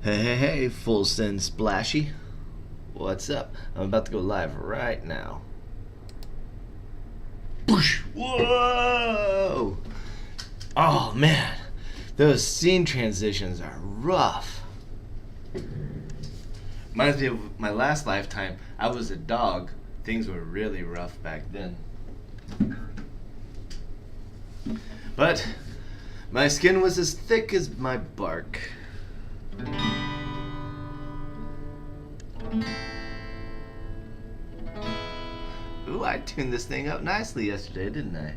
Hey, full send splashy. What's up? I'm about to go live right now. Whoa! Oh man, those scene transitions are rough. Reminds me of my last lifetime. I was a dog. Things were really rough back then. But my skin was as thick as my bark. Ooh, I tuned this thing up nicely yesterday, didn't I?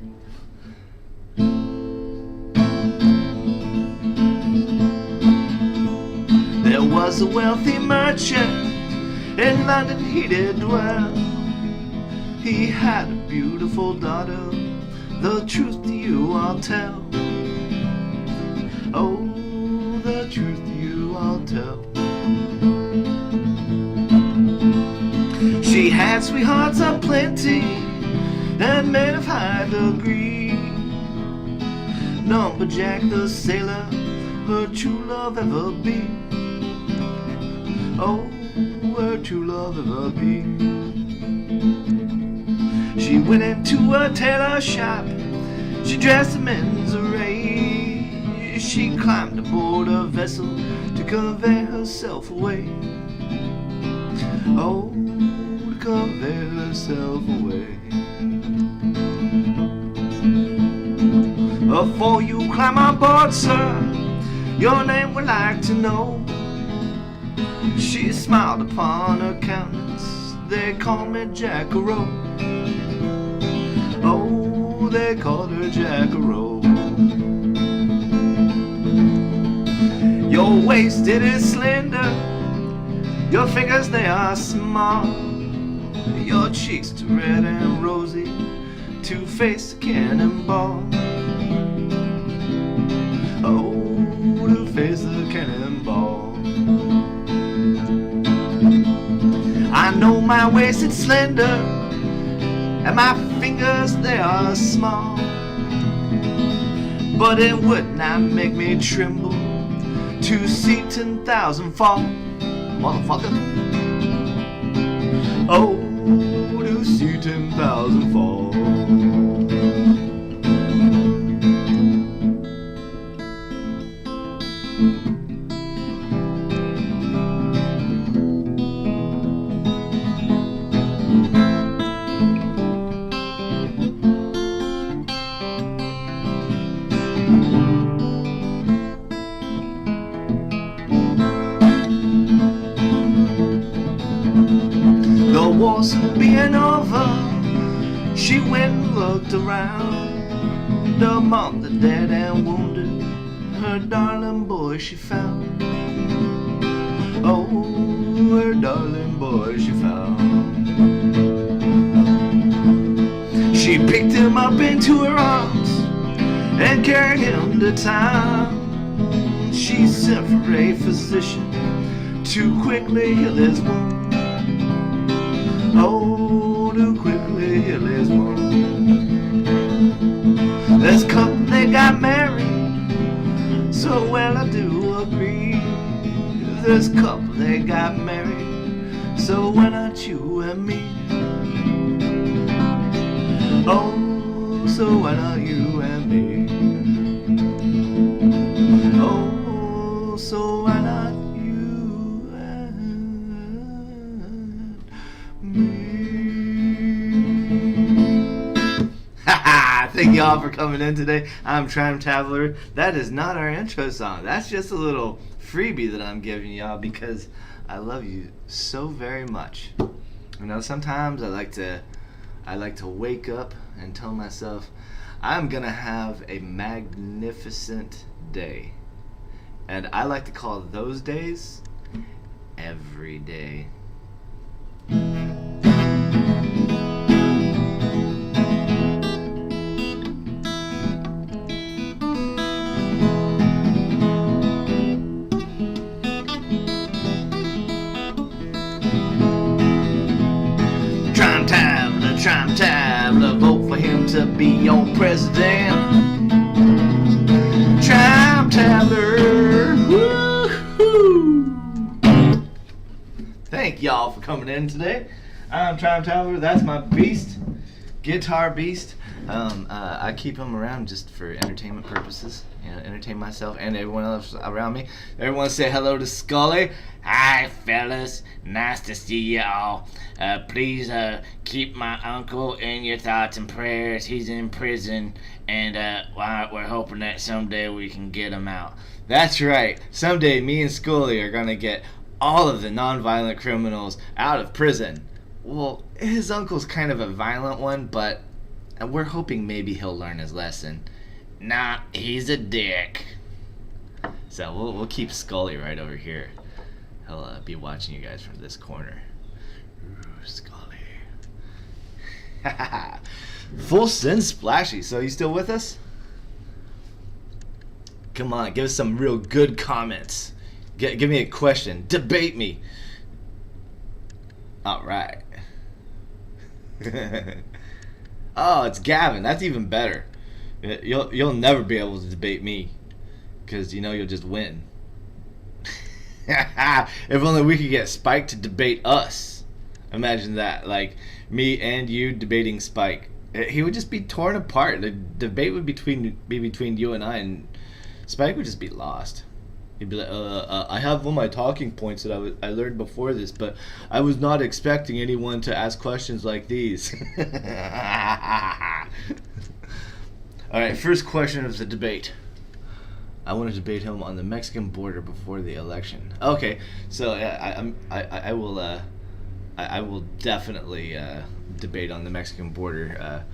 There was a wealthy merchant in London, he did dwell. He had a beautiful daughter, the truth to you I'll tell. Oh, the truth to you I'll tell. She had sweethearts aplenty and men of high degree. None but Jack the sailor, her true love ever be. Oh, her true love ever be. She went into a tailor shop, she dressed in men's array. She climbed aboard a vessel to convey herself away. Oh, to convey herself away. Before you climb on board, sir, your name we'd like to know. She smiled upon her countenance, they called me Jack-a-Row. Oh, they called her Jack-a-Row. Your waist, it is slender, your fingers, they are small. Your cheeks too red and rosy, two-faced cannonball. Oh, two-faced cannonball. I know my waist, it's slender, and my fingers, they are small. But it would not make me tremble to see 10,000 fall. Motherfucker. Oh, to see 10,000 fall. The war's being over, she went and looked around. Among the dead and wounded, her darling boy she found. Oh, her darling boy she found. She picked him up into her arms and carried him to town. She sent for a physician to quickly heal his wound. Oh, to quickly heal his wound. This couple, they got married, so well I do agree. This couple, they got married, so why not you and me? Oh, so why not you and me? Oh, so why not you and me? Thank y'all for coming in today. I'm Trime Taveler. That is not our intro song. That's just a little freebie that I'm giving y'all because I love you so very much. You know, sometimes I like to wake up and tell myself I'm gonna have a magnificent day. And I like to call those days every day. Trime Taveler, vote for him to be your president. Trime Taveler, woo-hoo. coming in today. I'm Trime Taveler. That's my beast, guitar beast. I keep him around just for entertainment purposes. Entertain myself and everyone else around me. Everyone say hello to Scully. Hi, fellas. Nice to see you all. Please keep my uncle in your thoughts and prayers. He's in prison, and we're hoping that someday we can get him out. That's right. Someday me and Scully are gonna get all of the non-violent criminals out of prison. Well, his uncle's kind of a violent one, but we're hoping maybe he'll learn his lesson. Nah, he's a dick. So we'll keep Scully right over here. He'll be watching you guys from this corner. Ooh, Scully. Full send splashy. So you still with us? Come on, give us some real good comments. Give me a question. Debate me. All right. Oh, it's Gavin. That's even better. You'll never be able to debate me, because you'll just win. If only we could get Spike to debate us. Imagine that, like me and you debating Spike. He would just be torn apart. The debate would be between you and I, and Spike would just be lost. He'd be like, I have all my talking points that I learned before this, but I was not expecting anyone to ask questions like these. All right, first question of the debate. I want to debate him on the Mexican border before the election. Okay, so I will definitely debate on the Mexican border.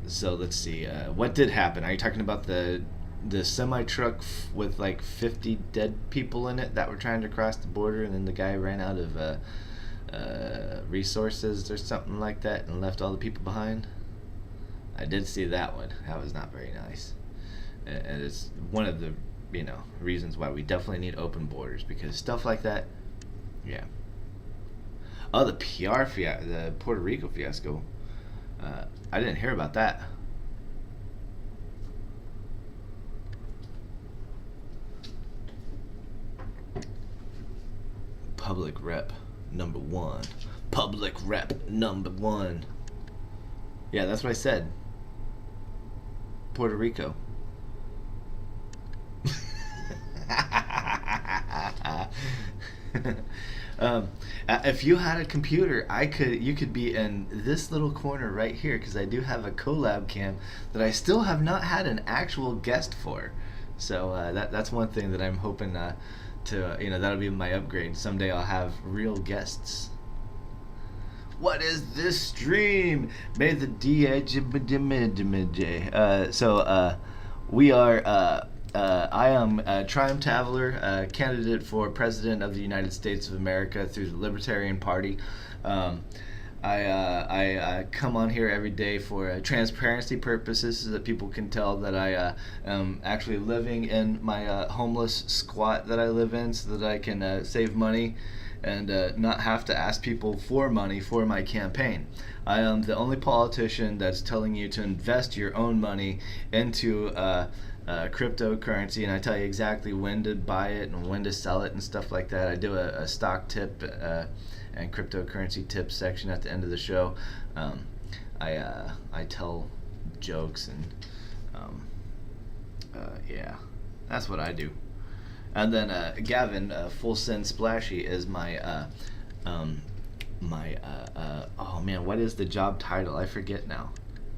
So let's see. What did happen? Are you talking about the semi truck with like 50 dead people in it that were trying to cross the border, and then the guy ran out of resources or something like that and left all the people behind? I did see that one. That was not very nice. And it's one of the reasons why we definitely need open borders, because stuff like that. Yeah. Oh, the the Puerto Rico fiasco. I didn't hear about that. Public rep number one. Public rep number one. Yeah, that's what I said. Puerto Rico. If you had a computer, you could be in this little corner right here, because I do have a collab cam that I still have not had an actual guest for. So that's one thing that I'm hoping to that'll be my upgrade. Someday I'll have real guests. What is this stream? May the we are. I am Trime Taveler, candidate for President of the United States of America through the Libertarian Party. I come on here every day for transparency purposes, so that people can tell that I am actually living in my homeless squat that I live in, so that I can save money and not have to ask people for money for my campaign. I am the only politician that's telling you to invest your own money into cryptocurrency, and I tell you exactly when to buy it and when to sell it and stuff like that. I do a stock tip and cryptocurrency tips section at the end of the show. I tell jokes and yeah, that's what I do. And then Gavin, Full Send Splashy, is my oh man, what is the job title? I forget now.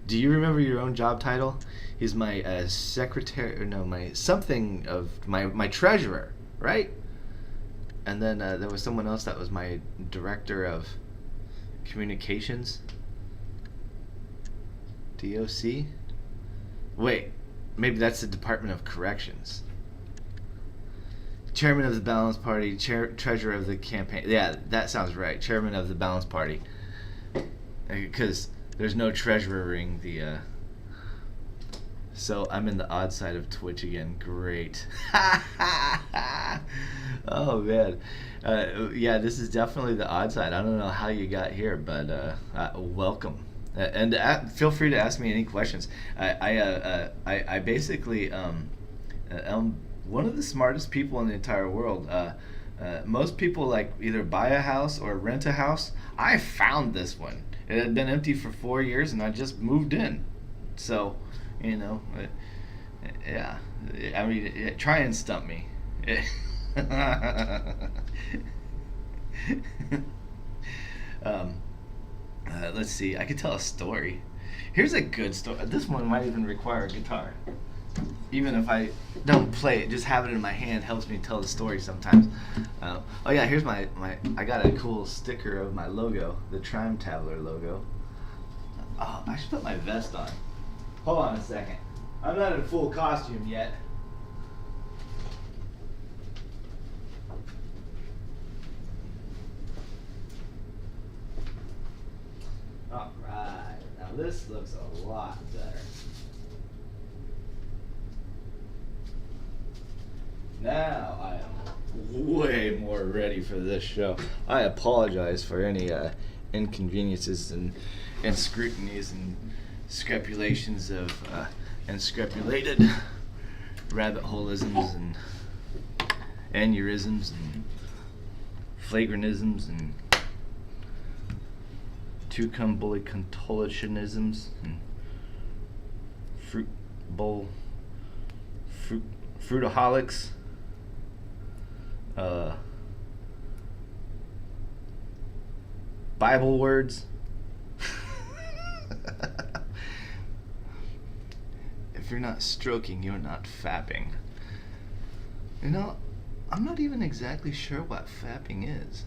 Do you remember your own job title? He's my secretary, or no, my something of my treasurer, right? And then there was someone else that was my director of communications. DOC? Wait, maybe that's the Department of Corrections. Chairman of the Balanced Party, treasurer of the campaign. Yeah, that sounds right. Chairman of the Balanced Party. Because there's no treasuring the. So I'm in the odd side of Twitch again. Great. Oh man. Yeah, this is definitely the odd side. I don't know how you got here, but welcome. And feel free to ask me any questions. I basically am one of the smartest people in the entire world. Most people like either buy a house or rent a house. I found this one. It had been empty for 4 years, and I just moved in. So, you know, yeah. I mean, try and stump me. um, let's see. I could tell a story. Here's a good story. This one might even require a guitar. Even if I don't play it, just having it in my hand helps me tell the story sometimes. Oh yeah, here's my I got a cool sticker of my logo, the Trime Taveler logo. Oh, I should put my vest on. Hold on a second. I'm not in full costume yet. Alright, now this looks a lot better. Now I am way more ready for this show. I apologize for any inconveniences and scrutinies and scrapulations of and scrapulated rabbit holeisms and aneurysms and flagrantisms and tucumbulicontolationisms and fruitaholics. Bible words. If you're not stroking, you're not fapping. You know, I'm not even exactly sure what fapping is.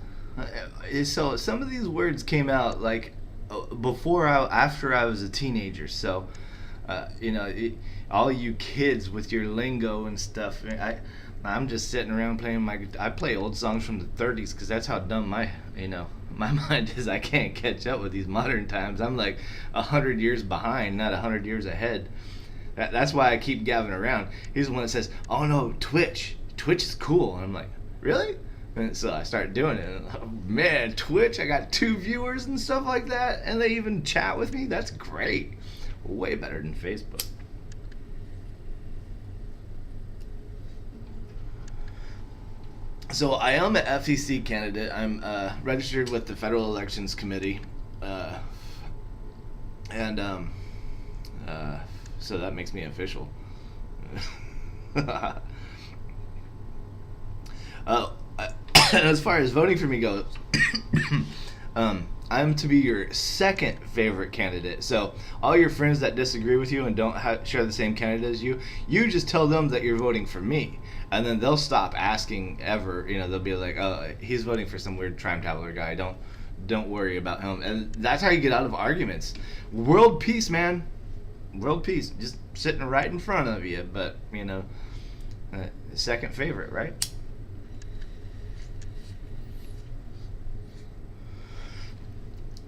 So some of these words came out like after I was a teenager. So, all you kids with your lingo and stuff. I'm just sitting around playing I play old songs from the 30s because that's how dumb my mind is. I can't catch up with these modern times. I'm like 100 years behind, not 100 years ahead. That's why I keep gabbing around. He's the one that says, "Oh no, Twitch is cool," and I'm like, "Really?" And so I start doing it. And, oh, man, Twitch, I got 2 viewers and stuff like that, and they even chat with me. That's great. Way better than Facebook. So I am an FEC candidate. I'm registered with the Federal Elections Committee, and so that makes me official. As far as voting for me goes, I'm to be your second favorite candidate. So all your friends that disagree with you and don't share the same candidate as you just tell them that you're voting for me, and then they'll stop asking ever. They'll be like, "Oh, he's voting for some weird Trime Taveler guy. Don't worry about him." And that's how you get out of arguments. World peace, man. World peace, just sitting right in front of you. But second favorite, right?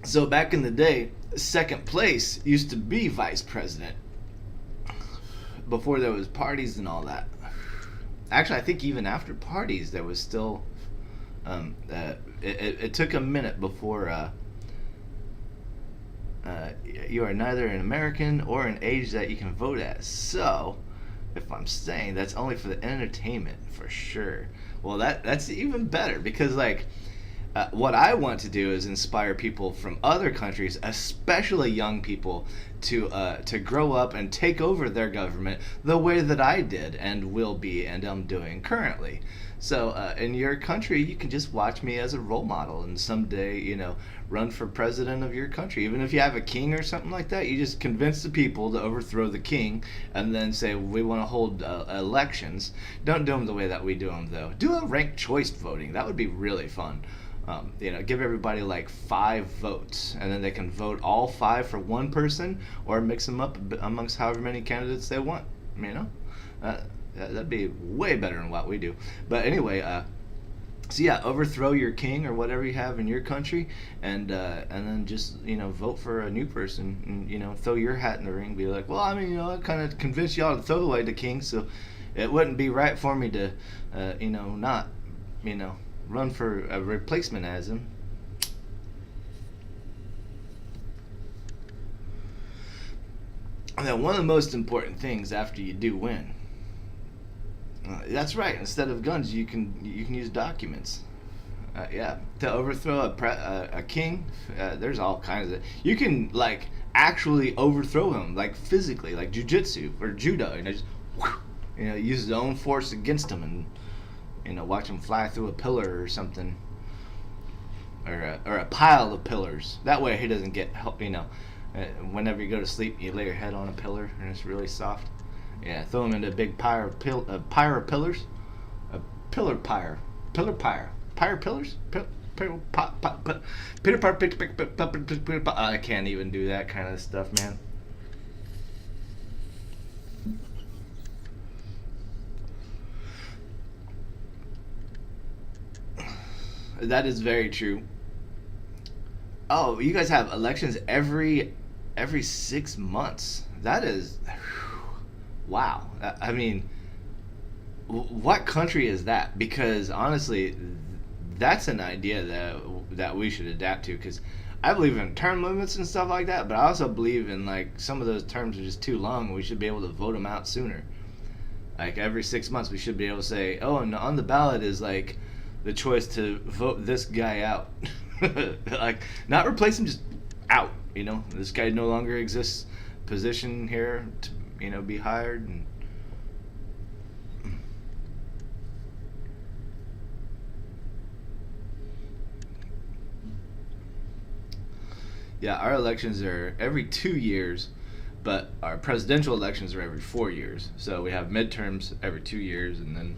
So back in the day, second place used to be vice president. Before there was parties and all that. Actually, I think even after parties, there was still. It took a minute before. You are neither an American or an age that you can vote at. So, if I'm saying that's only for the entertainment, for sure. Well, that's even better because what I want to do is inspire people from other countries, especially young people, to grow up and take over their government the way that I did and will be and am doing currently. So in your country, you can just watch me as a role model and someday, run for president of your country. Even if you have a king or something like that, you just convince the people to overthrow the king and then say, we want to hold elections. Don't do them the way that we do them, though. Do a ranked choice voting. That would be really fun. Give everybody 5 votes, and then they can vote all 5 for one person, or mix them up amongst however many candidates they want. That'd be way better than what we do. But anyway, so yeah, overthrow your king or whatever you have in your country, and then just vote for a new person, and throw your hat in the ring. Be like, well, I kind of convinced y'all to throw away the king, so it wouldn't be right for me to, not, run for a replacement as him. And then one of the most important things after you do win That's right. Instead of guns, you can use documents. Yeah, to overthrow a king, there's all kinds of. You can like actually overthrow him, like physically, like jujitsu or judo. Just use his own force against him, and watch him fly through a pillar or something, or a pile of pillars. That way he doesn't get help. Whenever you go to sleep, you lay your head on a pillar and it's really soft. Yeah, throw him into a big pyre of pillars, a pillar pyre, pyre pillars. I can't even do that kind of stuff, man. That is very true. Oh, you guys have elections every 6 months. That is, wow. I mean, what country is that? Because honestly, that's an idea that we should adapt to. Because I believe in term limits and stuff like that, but I also believe in like some of those terms are just too long, and we should be able to vote them out sooner. Like every 6 months, we should be able to say, oh, and on the ballot is like the choice to vote this guy out. Like, not replace him, just out. This guy no longer exists. Position here to be hired. And yeah, our elections are every 2 years, but our presidential elections are every 4 years. So we have midterms every 2 years, and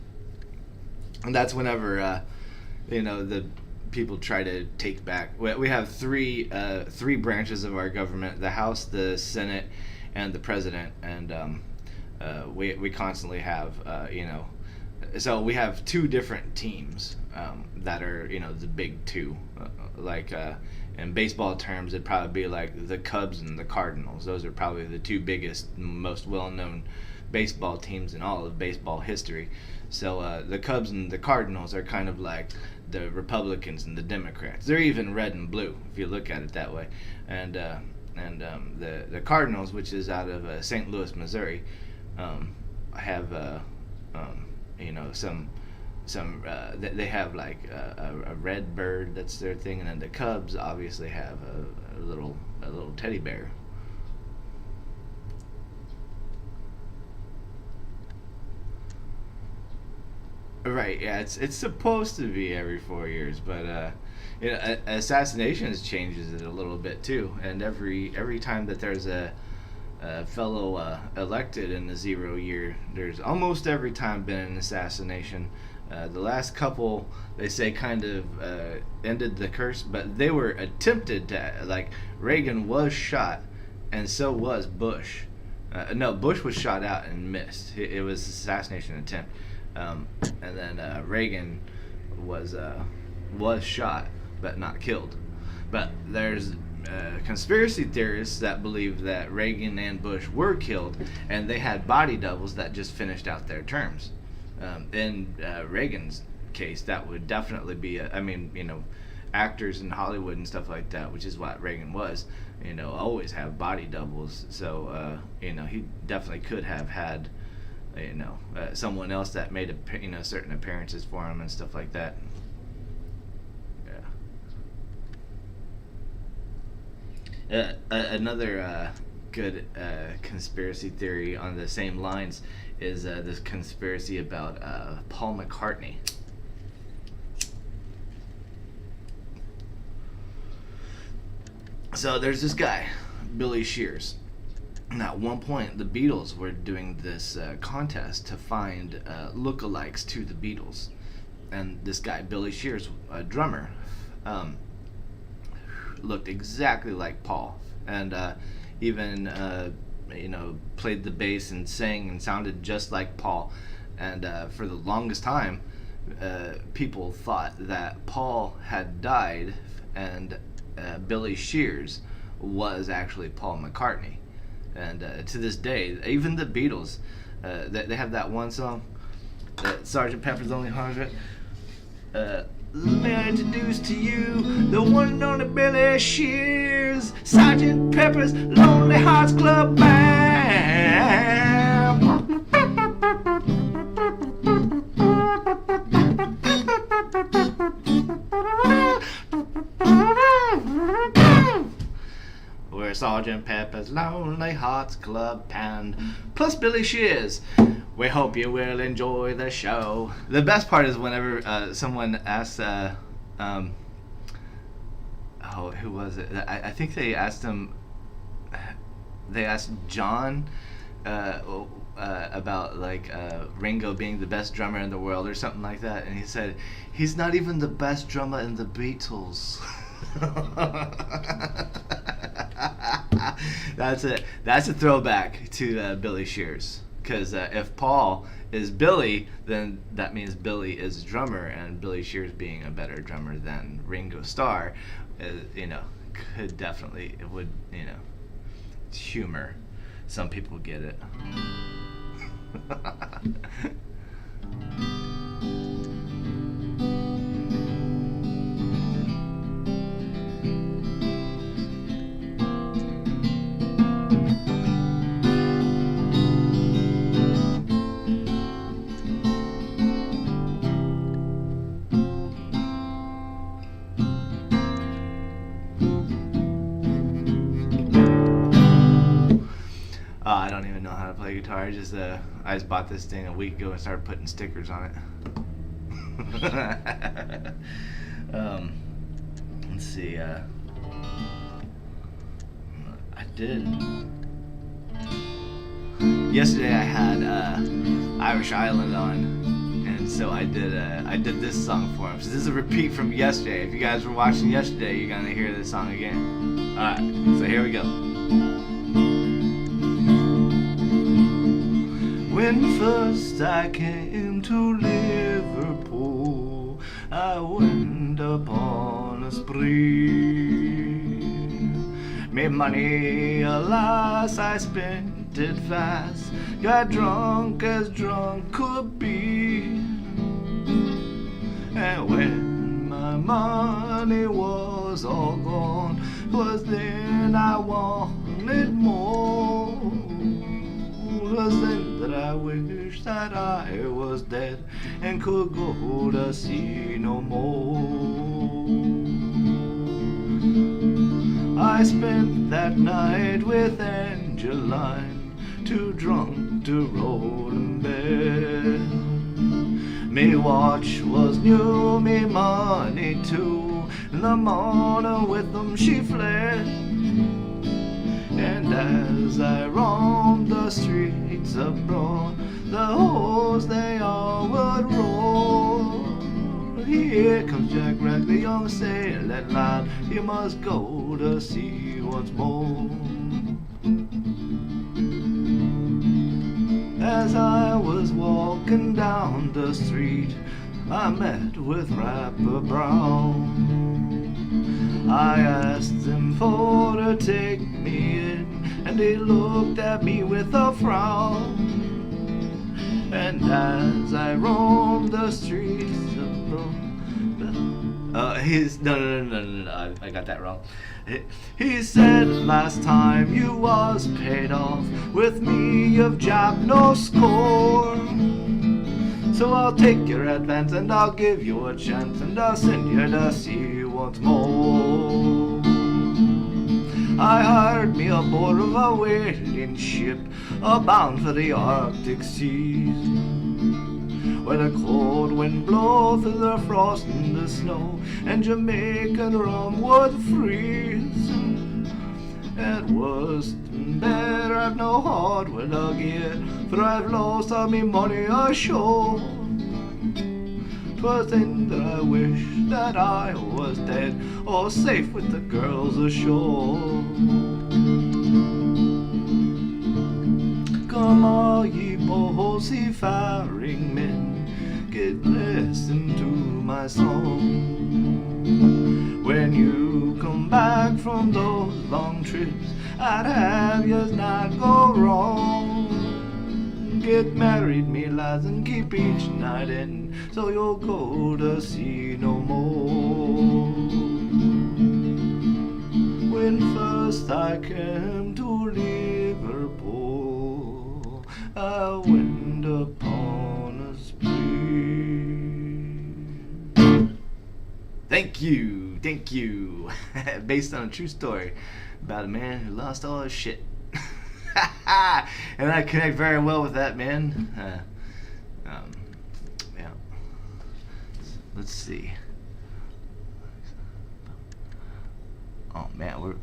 that's whenever the people try to take back. We have three branches of our government: the House, the Senate, and the President. And we constantly have so we have two different teams that are the big two. Like in baseball terms, it'd probably be like the Cubs and the Cardinals. Those are probably the two biggest, most well-known baseball teams in all of baseball history. So the Cubs and the Cardinals are kind of like the Republicans and the Democrats. They're even red and blue if you look at it that way. And the Cardinals, which is out of St. Louis, Missouri, have they have like a red bird, that's their thing, and then the Cubs obviously have a little teddy bear. Right, yeah, it's supposed to be every 4 years, but assassinations changes it a little bit too. And every time that there's a fellow elected in the 0 year, there's almost every time been an assassination. The last couple, they say, kind of ended the curse, but they were attempted to. Like, Reagan was shot, and so was Bush. No, Bush was shot out and missed. It was an assassination attempt. And then Reagan was shot but not killed. But there's conspiracy theorists that believe that Reagan and Bush were killed, and they had body doubles that just finished out their terms. In Reagan's case, that would definitely be actors in Hollywood and stuff like that, which is what Reagan was, always have body doubles. So he definitely could have had someone else that made certain appearances for him and stuff like that. Yeah. Another good conspiracy theory on the same lines is this conspiracy about Paul McCartney. So there's this guy, Billy Shears. And at one point, the Beatles were doing this contest to find lookalikes to the Beatles. And this guy, Billy Shears, a drummer, looked exactly like Paul. And even, played the bass and sang and sounded just like Paul. And for the longest time, people thought that Paul had died and Billy Shears was actually Paul McCartney. And to this day, even the Beatles, they have that one song, Sgt. Pepper's Lonely Hearts Club. Let me introduce to you the one and only Billy Shears, Sgt. Pepper's Lonely Hearts Club Band. Sergeant Pepper's Lonely Hearts Club Band, plus Billy Shears. We hope you will enjoy the show. The best part is whenever someone asks, who was it? I think they asked him. They asked John about Ringo being the best drummer in the world or something like that, and he said he's not even the best drummer in the Beatles. That's a throwback to Billy Shears. Because if Paul is Billy, then that means Billy is a drummer, and Billy Shears being a better drummer than Ringo Starr, could definitely, it would, humor. Some people get it. I don't even know how to play guitar. I just bought this thing a week ago and started putting stickers on it. Let's see. I did. Yesterday I had Irish Island on, and so I did this song for him. So this is a repeat from yesterday. If you guys were watching yesterday, you're gonna hear this song again. All right. So here we go. When first I came to Liverpool, I went upon a spree. Me money, alas, I spent it fast, got drunk as drunk could be. And when my money was all gone, 'twas then I wanted more. 'Twas then that I wished that I was dead and could go to sea no more. I spent that night with Angeline, too drunk to roll in bed. Me watch was new, me money too. In the morning with them she fled. And as I roamed the streets abroad, the hoes they all would roar. Here comes Jack Rag, the young sailor lad, you must go to sea once more. As I was walking down the street, I met with Rapper Brown. I asked him for to take me in, and he looked at me with a frown. And as I roamed the streets of no, I got that wrong. He said last time you was paid off, with me you've jabbed no score. So I'll take your advance and I'll give you a chance, and I'll send you to sea once more. I hired me aboard of a whaling ship, bound for the Arctic seas, where the cold wind blow through the frost and the snow, and Jamaican rum would freeze. At worst and better, I've no hardware to get, for I've lost all me money ashore. 'Twas then that I wished that I was dead, or safe with the girls ashore. Come all ye bold seafaring men, give listen to my song. When you come back from those long trips, I'd have yous not go wrong. Get married, me lads, and keep each night in, so you'll go to sea no more. When first I came to Liverpool, I went upon a spree. Thank you. Thank you. Based on a true story about a man who lost all his shit. And I connect very well with that man. Yeah. Let's see. Oh man, we're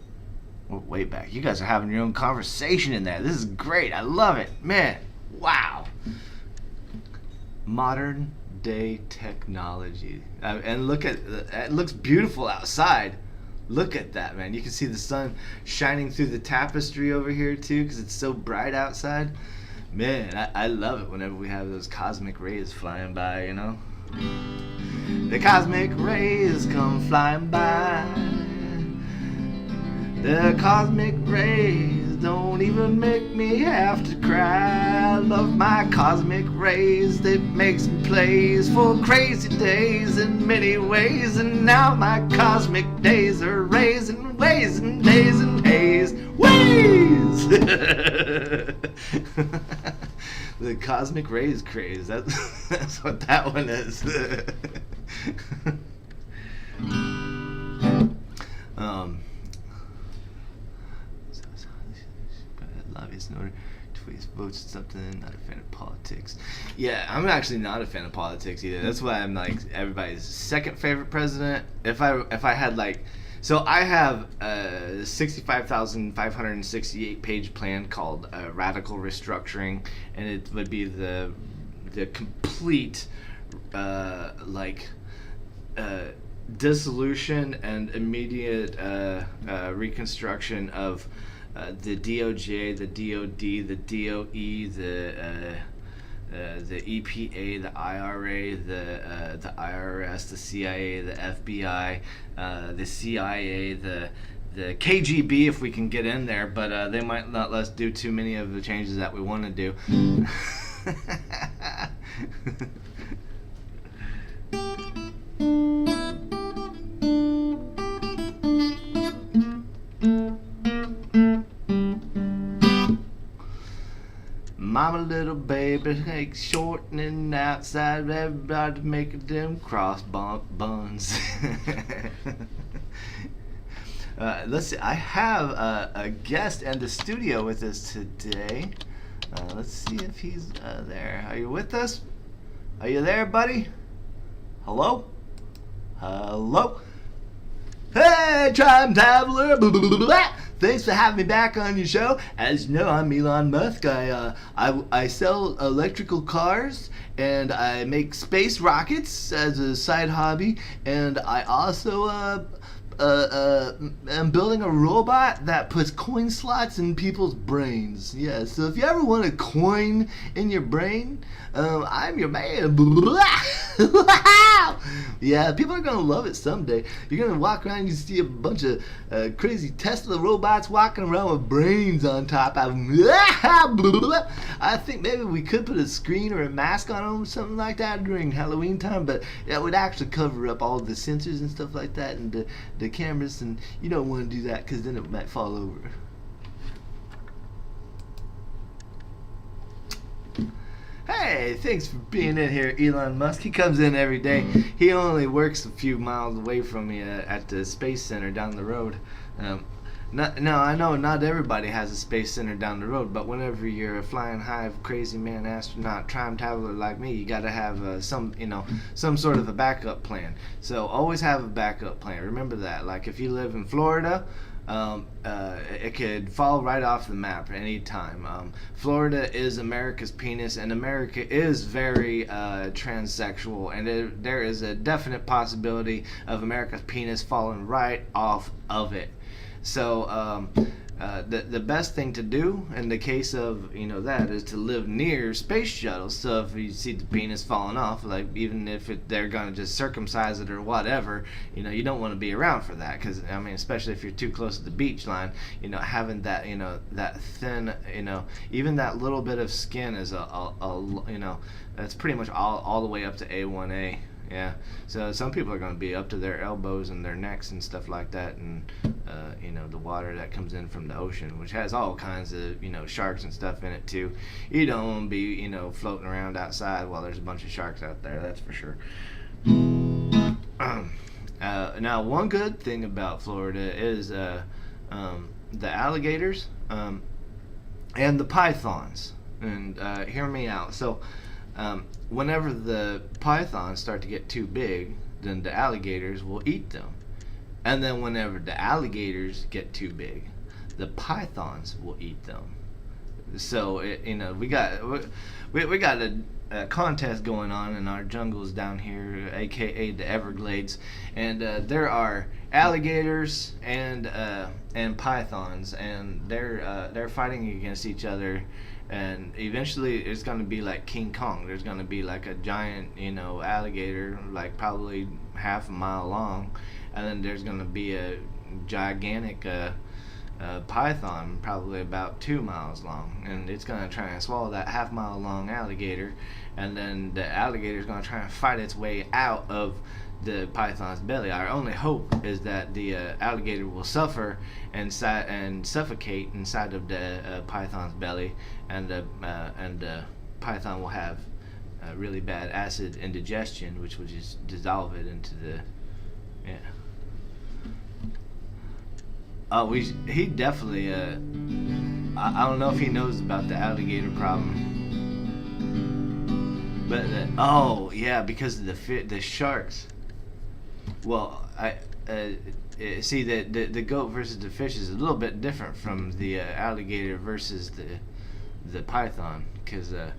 way back. You guys are having your own conversation in there. This is great. I love it, man. Wow. Modern day technology, and look at it. Looks beautiful outside. Look at that, man. You can see the sun shining through the tapestry over here too, because it's so bright outside. Man, I love it whenever we have those cosmic rays flying by, you know. The cosmic rays come flying by. The cosmic rays don't even make me have to cry. I love my cosmic rays. It makes me plays for crazy days in many ways. And now my cosmic days are raising ways and days and haze. Ways! The cosmic rays craze. That's what that one is. Lobbyist in order to waste votes or something. Not a fan of politics. Yeah, I'm actually not a fan of politics either. That's why I'm like everybody's second favorite president. If I had like, so I have a 65,568 page plan called Radical Restructuring, and it would be the complete dissolution and immediate reconstruction of the DOJ, the DOD, the DOE, the EPA, the IRA, the IRS, the CIA, the FBI, the CIA, the KGB, if we can get in there, but they might not let us do too many of the changes that we want to do. Mama little baby, like shortening outside, everybody making them cross buns. Let's see, I have a guest in the studio with us today. Let's see if he's there. Are you with us? Are you there, buddy? Hello? Hello? Hey, Trime Taveler! Thanks for having me back on your show. As you know, I'm Elon Musk. I sell electrical cars, and I make space rockets as a side hobby, and I also am building a robot that puts coin slots in people's brains. Yeah, so if you ever want a coin in your brain, I'm your man. Yeah, people are gonna love it someday. You're gonna walk around and you see a bunch of crazy Tesla robots walking around with brains on top of them. I think maybe we could put a screen or a mask on them, something like that during Halloween time, but that would actually cover up all the sensors and stuff like that, and the cameras, and you don't want to do that because then it might fall over. Hey, thanks for being in here, Elon Musk. He comes in every day. He only works a few miles away from me at the Space Center down the road. No, I know not everybody has a Space Center down the road, but whenever you're a flying high, crazy man astronaut, Trime Taveler like me, you got to have some sort of a backup plan. So always have a backup plan. Remember that. Like if you live in Florida, it could fall right off the map any time. Florida is America's penis, and America is very transsexual, and there is a definite possibility of America's penis falling right off of it. So the best thing to do in the case of that is to live near space shuttles. So if you see the penis falling off, like even if they're gonna just circumcise it or whatever, you don't want to be around for that, because I mean, especially if you're too close to the beach line, having that that thin, even that little bit of skin is that's pretty much all the way up to A1A. Yeah, so some people are going to be up to their elbows and their necks and stuff like that, and the water that comes in from the ocean, which has all kinds of sharks and stuff in it too. You don't want to be floating around outside while there's a bunch of sharks out there. That's for sure. Now, one good thing about Florida is the alligators and the pythons. And hear me out. So, whenever the pythons start to get too big, then the alligators will eat them. And then whenever the alligators get too big, the pythons will eat them. So we got a contest going on in our jungles down here, aka the Everglades, and there are alligators and pythons, and they're fighting against each other, and eventually it's going to be like King Kong. There's going to be like a giant, alligator, like probably half a mile long, and then there's going to be a gigantic python, probably about 2 miles long, and it's going to try and swallow that half-mile long alligator, and then the alligator is going to try and fight its way out of the python's belly. Our only hope is that the alligator will suffer and suffocate inside of the python's belly, and the python will have really bad acid indigestion, which will just dissolve it into the he definitely. I don't know if he knows about the alligator problem, but because of the sharks. Well, see the goat versus the fish is a little bit different from the alligator versus the python, because the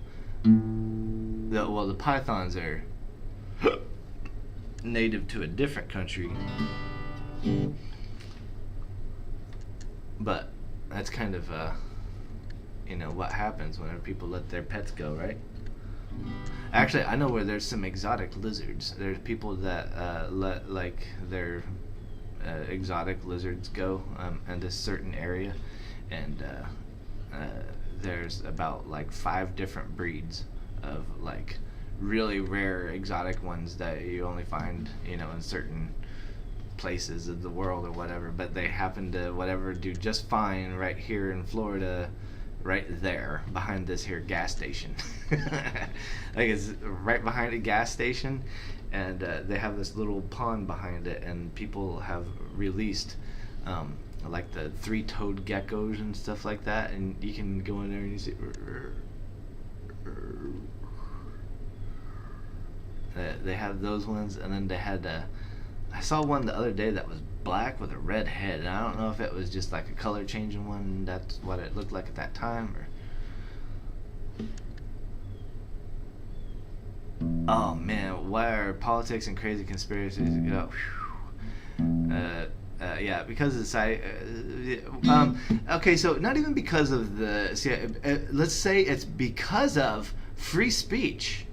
pythons are native to a different country. But that's kind of, what happens whenever people let their pets go, right? Actually, I know where there's some exotic lizards. There's people that let like their exotic lizards go in this certain area, and there's about like 5 different breeds of like really rare exotic ones that you only find, in certain places of the world or whatever, but they happen to do just fine right here in Florida, right there behind this here gas station. Like, it's right behind a gas station, and they have this little pond behind it, and people have released like the 3-toed geckos and stuff like that, and you can go in there and you see they have those ones, and then they had I saw one the other day that was black with a red head, and I don't know if it was just like a color changing one, and that's what it looked like at that time, or... Oh man, why are politics and crazy conspiracies yeah, because of the okay, so not even because of the let's say it's because of free speech.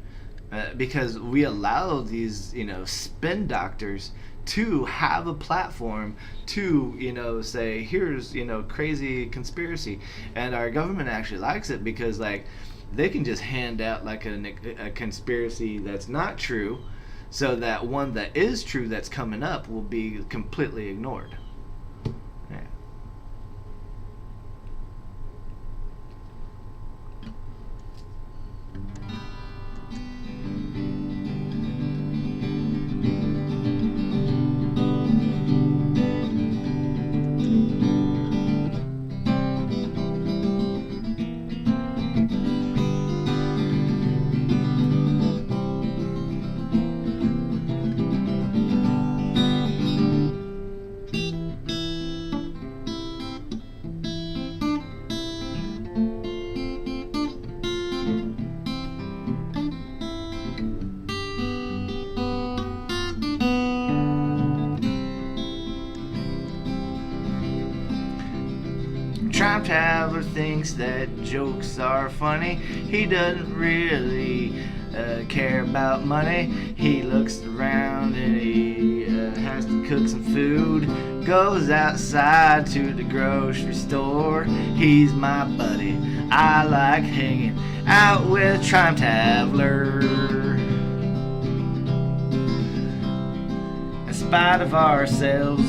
Because we allow these, spin doctors to have a platform to, say, here's, crazy conspiracy. And our government actually likes it because, like, they can just hand out, like, a conspiracy that's not true, so that one that is true that's coming up will be completely ignored. Yeah. Trime Taveler thinks that jokes are funny. He doesn't really care about money. He looks around and he has to cook some food. Goes outside to the grocery store. He's my buddy. I like hanging out with Trime Taveler. In spite of ourselves,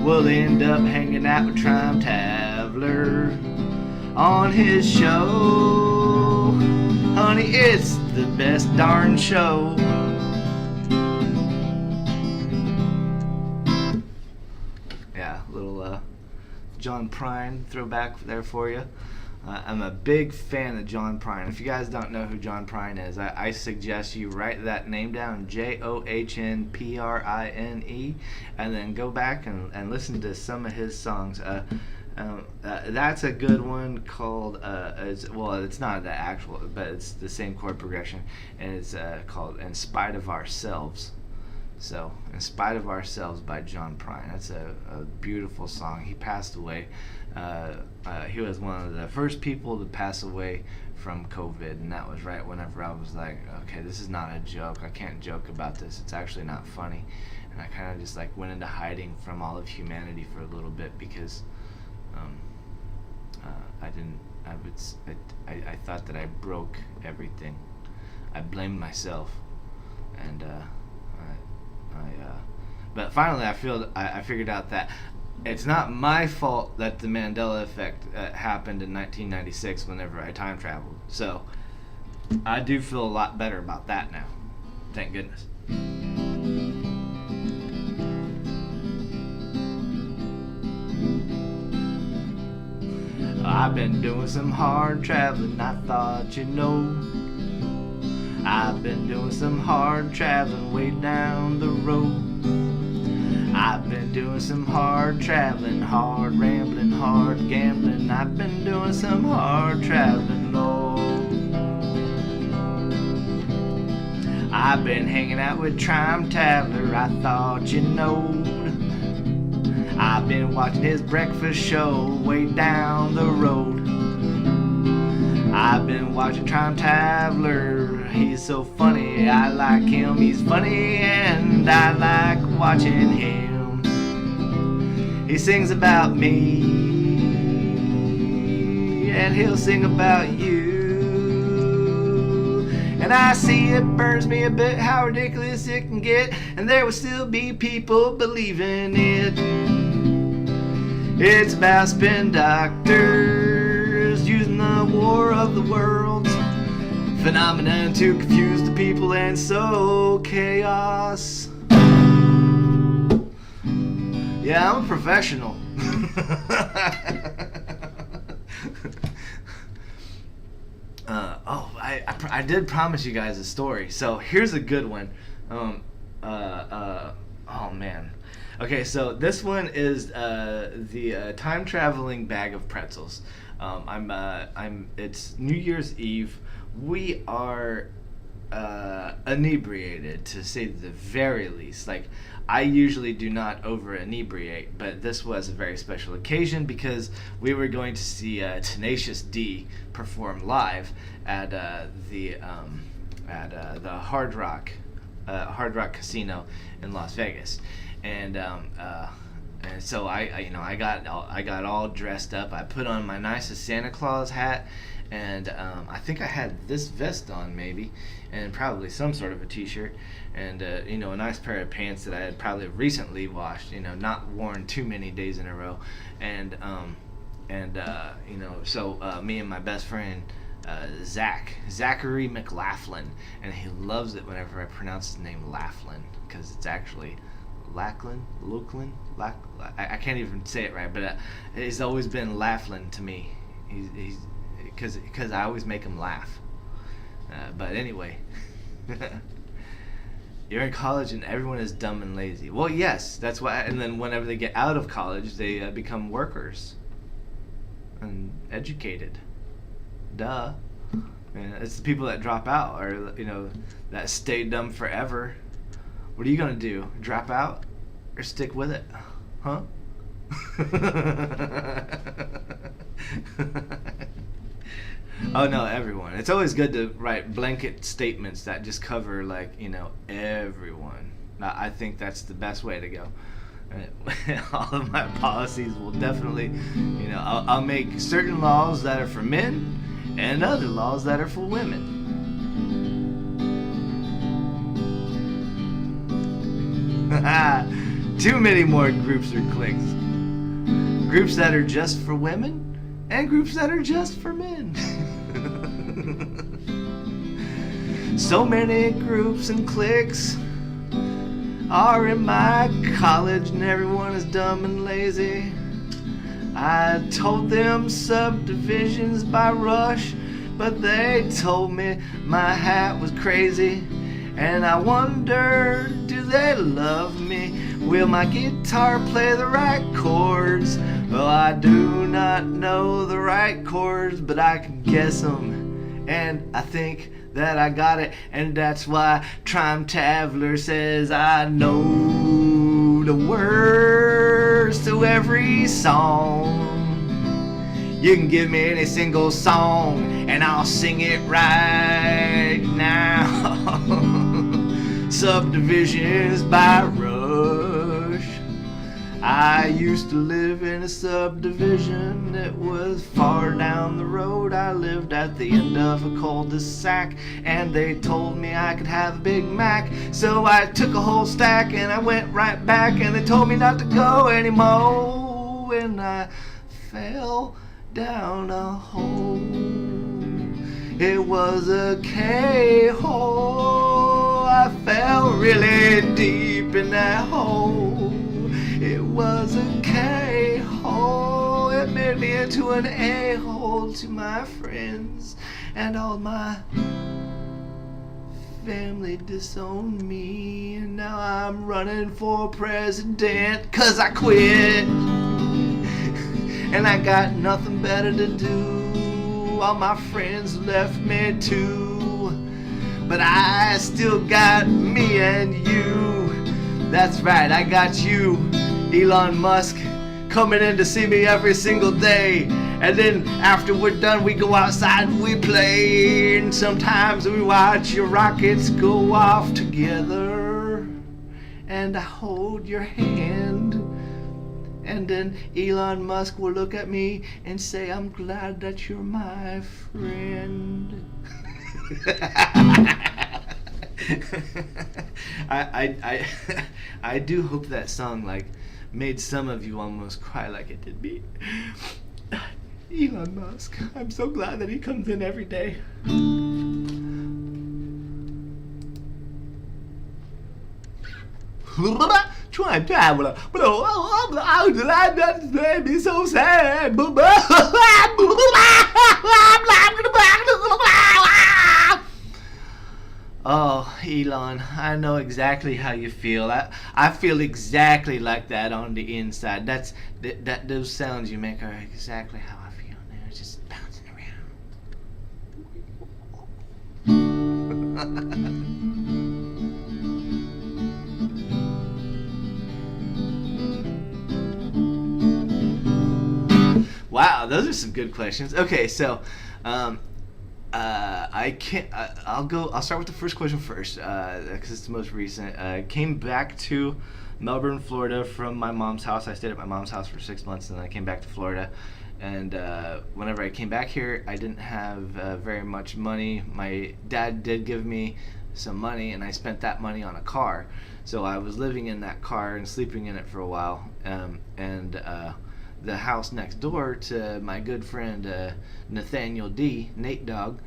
we'll end up hanging out with Trime Taveler on his show. honey, it's the best darn show. Yeah, little John Prine throwback there for you. I'm a big fan of John Prine. If you guys don't know who John Prine is, I suggest you write that name down, JOHNPRINE, and then go back and listen to some of his songs. That's a good one called, it's not the actual, but it's the same chord progression, and it's called In Spite of Ourselves. So, In Spite of Ourselves by John Prine. That's a beautiful song. He passed away. He was one of the first people to pass away from COVID, and that was right whenever I was like, okay, this is not a joke. I can't joke about this. It's actually not funny. And I kind of just like went into hiding from all of humanity for a little bit because I thought that I broke everything. I blamed myself, and but finally I figured out that it's not my fault that the Mandela effect happened in 1996 whenever I time traveled. So I do feel a lot better about that now. Thank goodness. I've been doing some hard traveling, I thought you know. I've been doing some hard traveling way down the road. I've been doing some hard traveling, hard rambling, hard gambling. I've been doing some hard traveling, Lord. I've been hanging out with Trime Taveler, I thought you knowed. I've been watching his breakfast show way down the road. I've been watching Trime Taveler, he's so funny, I like him, he's funny and I like watching him. He sings about me and he'll sing about you. And I see it burns me a bit how ridiculous it can get, and there will still be people believing it. It's about spin doctors using the war of the worlds phenomenon to confuse the people and sow chaos. Yeah, I'm a professional. I did promise you guys a story. So here's a good one. Oh man. Okay, so this one is the time traveling bag of pretzels. It's New Year's Eve. We are inebriated, to say the very least. Like, I usually do not over inebriate, but this was a very special occasion because we were going to see Tenacious D perform live at the Hard Rock Casino in Las Vegas, and so I got all dressed up. I put on my nicest Santa Claus hat, and I think I had this vest on maybe, and probably some sort of a t-shirt, and a nice pair of pants that I had probably recently washed, not worn too many days in a row, and so me and my best friend Zachary McLaughlin, and he loves it whenever I pronounce his name Laughlin, because it's actually Lachlan, I can't even say it right, but it's always been Laughlin to me. He's because I always make him laugh. But anyway, you're in college and everyone is dumb and lazy. Well, yes, that's why. And then whenever they get out of college, they become workers and educated. Duh. And it's the people that drop out, or that stay dumb forever. What are you gonna do? Drop out or stick with it? Huh? Oh no, everyone. It's always good to write blanket statements that just cover everyone. I think that's the best way to go. All of my policies will definitely, I'll make certain laws that are for men and other laws that are for women. Too many more groups or cliques. Groups that are just for women and groups that are just for men. So many groups and cliques are in my college, and everyone is dumb and lazy. I told them subdivisions by Rush, but they told me my hat was crazy. And I wonder, do they love me? Will my guitar play the right chords? Well, I do not know the right chords, but I can guess them. And I think that I got it, and that's why Trime Taveler says I know the words to every song. You can give me any single song, and I'll sing it right now. Subdivisions by Rush. I used to live in a subdivision that was far down the road. I lived at the end of a cul-de-sac, and they told me I could have a Big Mac. So I took a whole stack and I went right back, and they told me not to go anymore. And I fell down a hole. It was a K-hole. I fell really deep in that hole. It was a K-hole. It made me into an A-hole to my friends, and all my family disowned me. And now I'm running for president 'cause I quit. And I got nothing better to do. All my friends left me too. But I still got me and you. That's right, I got you, Elon Musk, coming in to see me every single day. And then after we're done, we go outside and we play. And sometimes we watch your rockets go off together. And I hold your hand. And then Elon Musk will look at me and say, I'm glad that you're my friend. I do hope that song made some of you almost cry like it did me. Elon Musk, I'm so glad that he comes in every day. Trime Taveler, that made me so sad. Oh, Elon, I know exactly how you feel. I feel exactly like that on the inside. Those sounds you make are exactly how I feel. They're just bouncing around. Wow, those are some good questions. Okay, so I'll start with the first question first because it's the most recent. Came back to Melbourne, Florida from my mom's house. I stayed at my mom's house for 6 months, and then I came back to Florida. And whenever I came back here, I didn't have very much money. My dad did give me some money, and I spent that money on a car. So I was living in that car and sleeping in it for a while. The house next door to my good friend Nathaniel D, Nate Dogg,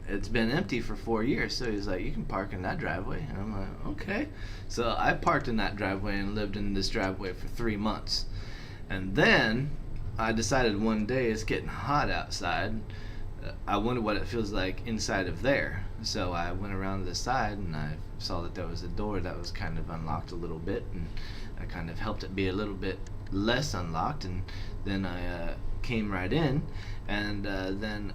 it's been empty for 4 years. So he's like, you can park in that driveway. And I'm like, okay. So I parked in that driveway and lived in this driveway for 3 months. And then I decided one day it's getting hot outside. I wonder what it feels like inside of there. So I went around to the side and I saw that there was a door that was kind of unlocked a little bit, and I kind of helped it be a little bit less unlocked, and then I came right in, and then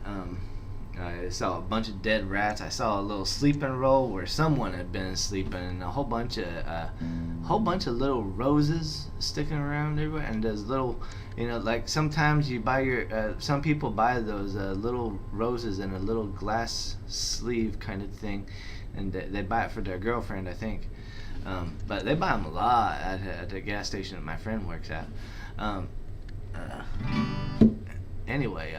I saw a bunch of dead rats. I saw a little sleeping roll where someone had been sleeping, and a whole bunch of little roses sticking around everywhere, and those little, like sometimes you buy some people buy those little roses in a little glass sleeve kind of thing, and they buy it for their girlfriend, I think. But they buy them a lot at the gas station that my friend works at. Anyway,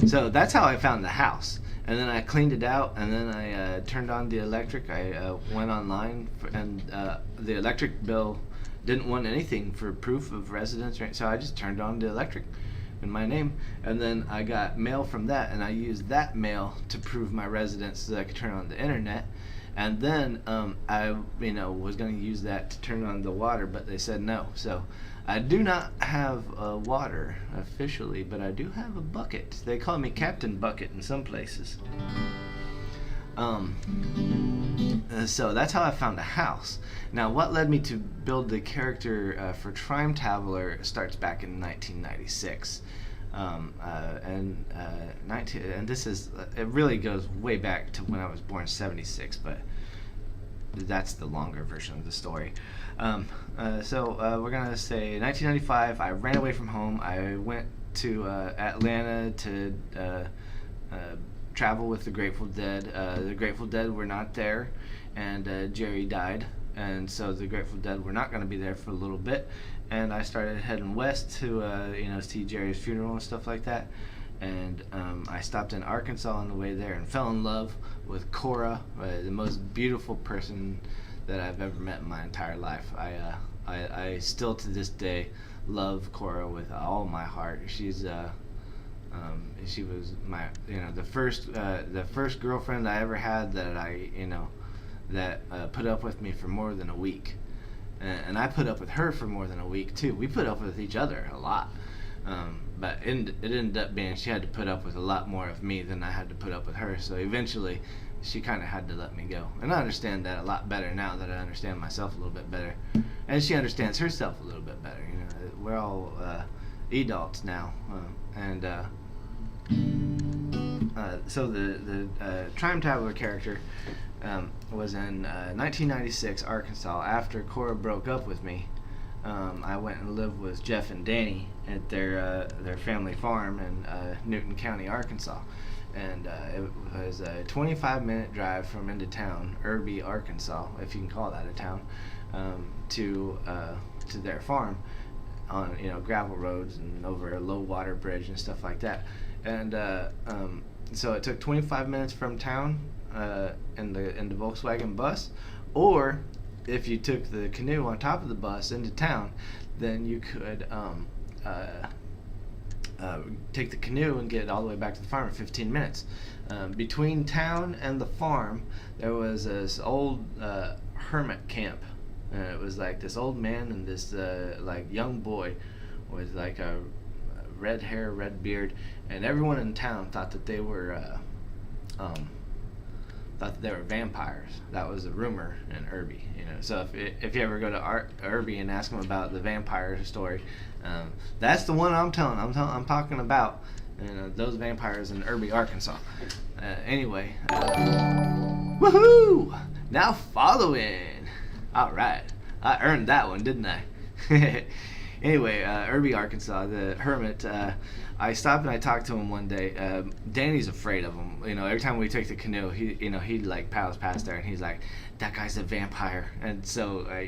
so that's how I found the house. And then I cleaned it out, and then I turned on the electric. I went online, and the electric bill didn't want anything for proof of residence, so I just turned on the electric. in my name, and then I got mail from that, and I used that mail to prove my residence so that I could turn on the internet. And then I, was going to use that to turn on the water, but they said no. So I do not have water officially, but I do have a bucket. They call me Captain Bucket in some places. So that's how I found a house. Now, what led me to build the character for Trime Taveler starts back in 1996. And this is, it really goes way back to when I was born, 76, but that's the longer version of the story. So we're gonna say 1995. I ran away from home. I went to Atlanta to travel with the Grateful Dead. The Grateful Dead were not there, and Jerry died, and so the Grateful Dead were not going to be there for a little bit. And I started heading west to see Jerry's funeral and stuff like that. And I stopped in Arkansas on the way there and fell in love with Cora, the most beautiful person that I've ever met in my entire life. I still to this day love Cora with all my heart. She was my the first girlfriend I ever had that put up with me for more than a week, and I put up with her for more than a week too. We put up with each other a lot, but it ended up being she had to put up with a lot more of me than I had to put up with her. So eventually she kind of had to let me go, and I understand that a lot better now that I understand myself a little bit better, and she understands herself a little bit better. We're all adults now, and so the Trime Taveler character was in 1996 Arkansas. After Cora broke up with me, I went and lived with Jeff and Danny at their family farm in Newton County, Arkansas. And it was a 25-minute drive from into town, Irby, Arkansas, if you can call that a town, to their farm on gravel roads and over a low water bridge and stuff like that. And so it took 25 minutes from town in the Volkswagen bus, or if you took the canoe on top of the bus into town, then you could take the canoe and get all the way back to the farm in 15 minutes. Between town and the farm, there was this old hermit camp. It was like this old man and this young boy with like a red hair, red beard, and everyone in town thought that they were vampires. That was a rumor in Irby, So if you ever go to Irby and ask them about the vampire story, that's the one I'm talking about. Those vampires in Irby, Arkansas. Anyway, woohoo! Now following. All right, I earned that one, didn't I? Anyway, Irby, Arkansas, the hermit. I stopped and I talked to him one day. Danny's afraid of him. Every time we take the canoe, he like paddles past there, and he's like, "That guy's a vampire." And so, I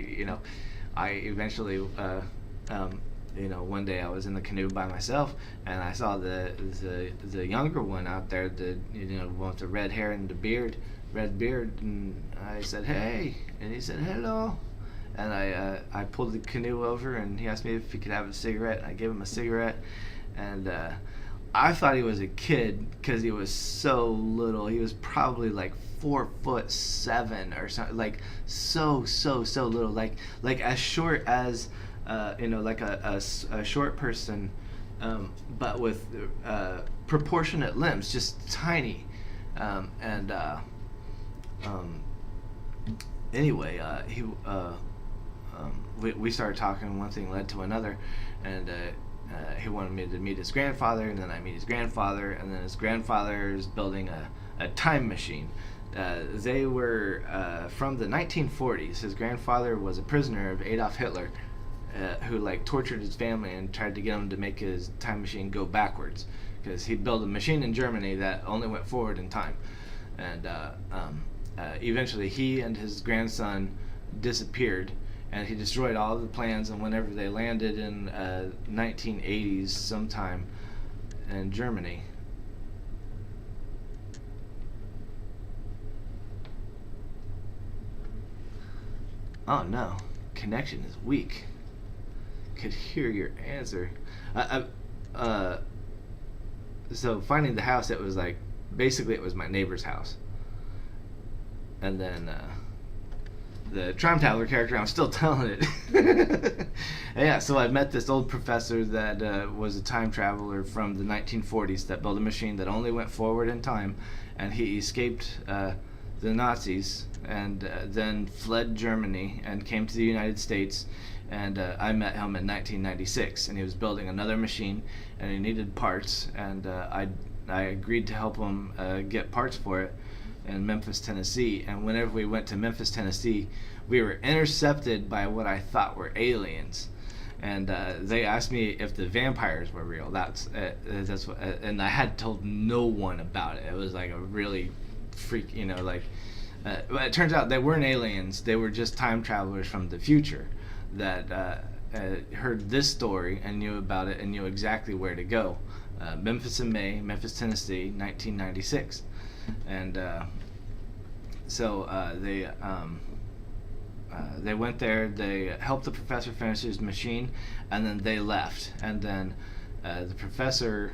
eventually, one day I was in the canoe by myself, and I saw the younger one out there, the one with the red hair and the red beard, and I said, "Hey," and he said, "Hello." And I pulled the canoe over, and he asked me if he could have a cigarette. And I gave him a cigarette, and I thought he was a kid because he was so little. He was probably like 4'7" or something, like so little, like as short as like a short person, but with proportionate limbs, just tiny, anyway, we started talking, and one thing led to another, and he wanted me to meet his grandfather, and then I meet his grandfather, and then his grandfather is building a time machine. They were from the 1940s. His grandfather was a prisoner of Adolf Hitler, who tortured his family and tried to get him to make his time machine go backwards, because he built a machine in Germany that only went forward in time. And eventually he and his grandson disappeared, and he destroyed all the plans, and whenever they landed in 1980s sometime in Germany, oh no, connection is weak. Could hear your answer. so finding the house, it was like basically it was my neighbor's house, and then the Trime Taveler character, I'm still telling it. Yeah, so I met this old professor that was a time traveler from the 1940s that built a machine that only went forward in time, and he escaped the Nazis and then fled Germany and came to the United States. And I met him in 1996, and he was building another machine, and he needed parts, and I agreed to help him get parts for it in Memphis, Tennessee. And whenever we went to Memphis, Tennessee, we were intercepted by what I thought were aliens, and they asked me if the vampires were real. That's what, and I had told no one about it. It was like a really freak, like. But it turns out they weren't aliens. They were just time travelers from the future that heard this story and knew about it and knew exactly where to go. Memphis in May, Memphis, Tennessee, 1996. And so they went there, they helped the professor finish his machine, and then they left. And then the professor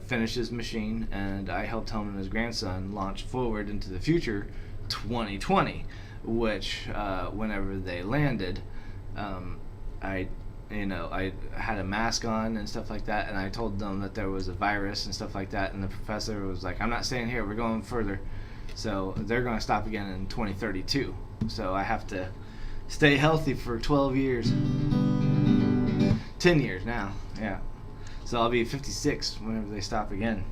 finished his machine, and I helped him and his grandson launch forward into the future, 2020, which whenever they landed, I had a mask on and stuff like that, and I told them that there was a virus and stuff like that, and the professor was like, I'm not staying here, we're going further. So they're going to stop again in 2032. So I have to stay healthy for 12 years. 10 years now, yeah. So I'll be 56 whenever they stop again.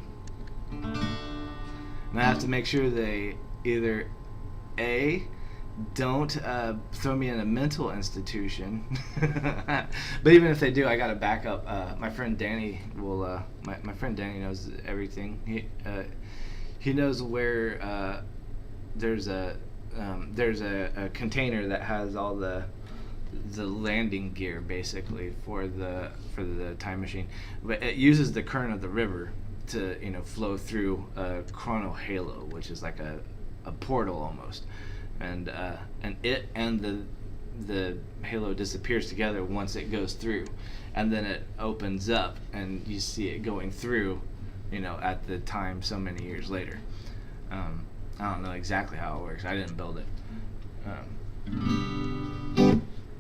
And I have to make sure they either A, don't throw me in a mental institution. But even if they do, I got to back up. My friend Danny will. My friend Danny knows everything. He knows where there's a container that has all the landing gear basically for the time machine, but it uses the current of the river to flow through a chrono halo, which is like a portal almost. And it and the halo disappears together once it goes through, and then it opens up and you see it going through, at the time so many years later. I don't know exactly how it works. I didn't build it,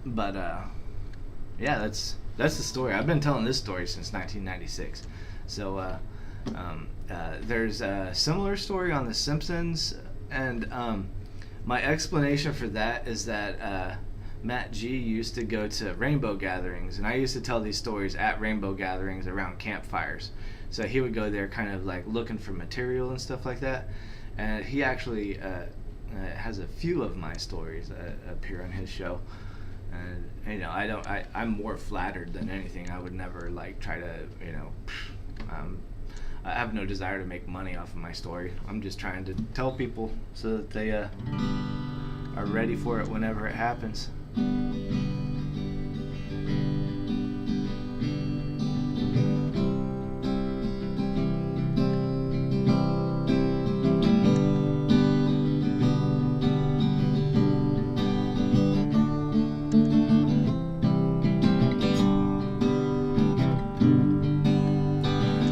but yeah, that's the story. I've been telling this story since 1996. So there's a similar story on The Simpsons, and my explanation for that is that Matt G used to go to rainbow gatherings, and I used to tell these stories at rainbow gatherings around campfires. So he would go there kind of like looking for material and stuff like that. And he actually has a few of my stories appear on his show. And I'm more flattered than anything. I would never like try to, I have no desire to make money off of my story. I'm just trying to tell people so that they are ready for it whenever it happens.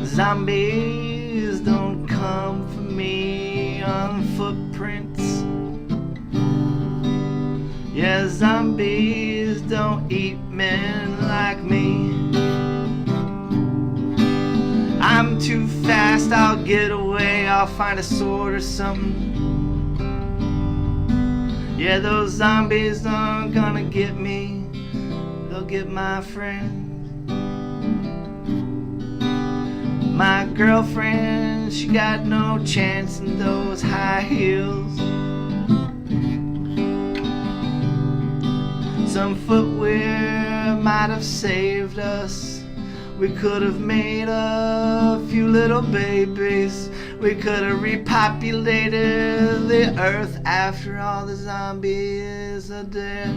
Zombies don't come for me on footprints. Yeah, zombies don't eat men like me. I'm too fast, I'll get away, I'll find a sword or something. Yeah, those zombies aren't gonna get me, they'll get my friend. My girlfriend, she got no chance in those high heels. Some footwear might have saved us. We could have made a few little babies. We could have repopulated the earth after all the zombies are dead.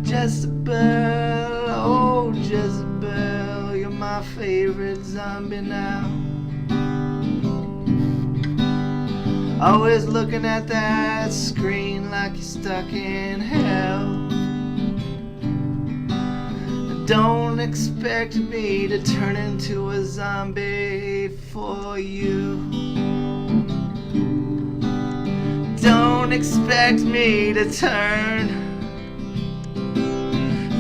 Jezebel, oh Jezebel, you're my favorite zombie now. Always looking at that screen like you're stuck in hell. Don't expect me to turn into a zombie for you. Don't expect me to turn.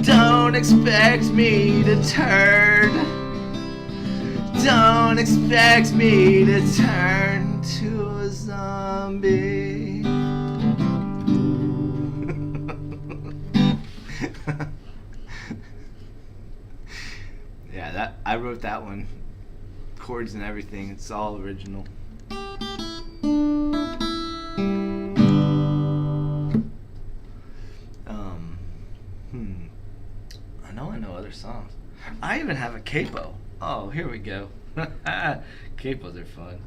Don't expect me to turn. Don't expect me to turn to a zombie. Yeah, that I wrote that one. Chords and everything. It's all original. I know other songs. I even have a capo. Oh, here we go. Capos are fun.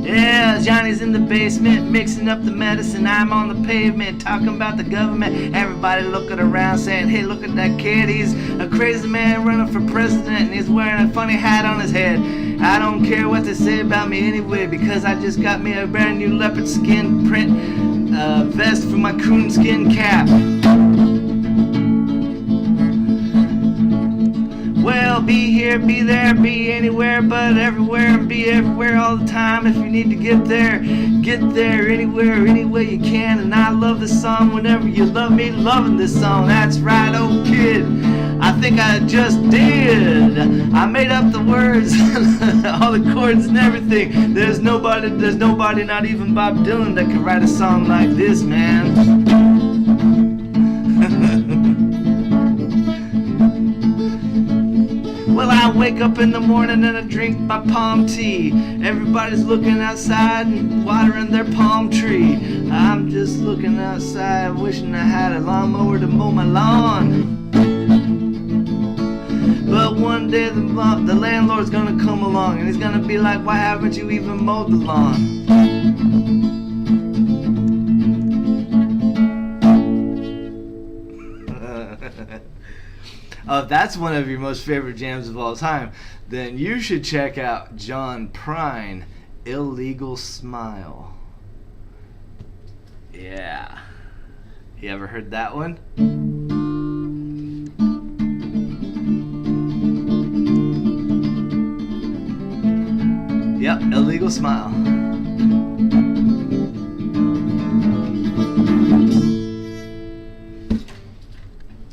Yeah, Johnny's in the basement mixing up the medicine. I'm on the pavement talking about the government. Everybody looking around saying, hey, look at that kid. He's a crazy man running for president and he's wearing a funny hat on his head. I don't care what they say about me anyway, because I just got me a brand new leopard skin print vest for my coonskin cap. Well, be here, be there, be anywhere but everywhere, and be everywhere all the time. If you need to get there anywhere, any way you can. And I love this song whenever you love me loving this song. That's right, old kid. I think I just did. I made up the words, all the chords and everything. There's nobody, not even Bob Dylan, that could write a song like this, man. Well, I wake up in the morning and I drink my palm tea. Everybody's looking outside and watering their palm tree. I'm just looking outside wishing I had a lawnmower to mow my lawn. But one day the landlord's gonna come along and he's gonna be like, why haven't you even mowed the lawn? If that's one of your most favorite jams of all time, then you should check out John Prine, Illegal Smile. Yeah. You ever heard that one? Yep, Illegal Smile.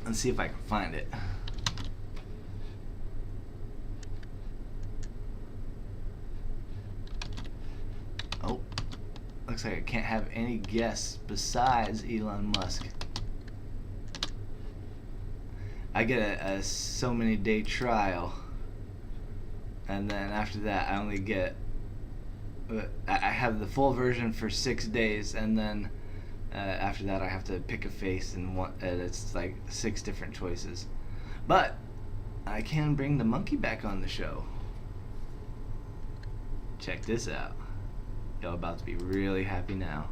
Let's see if I can find it. Oh, looks like I can't have any guests besides Elon Musk. I get a so many day trial, and then after that I only get I have the full version for 6 days, and then after that I have to pick a face, and it's like 6 different choices. But I can bring the monkey back on the show. Check this out. Y'all about to be really happy now.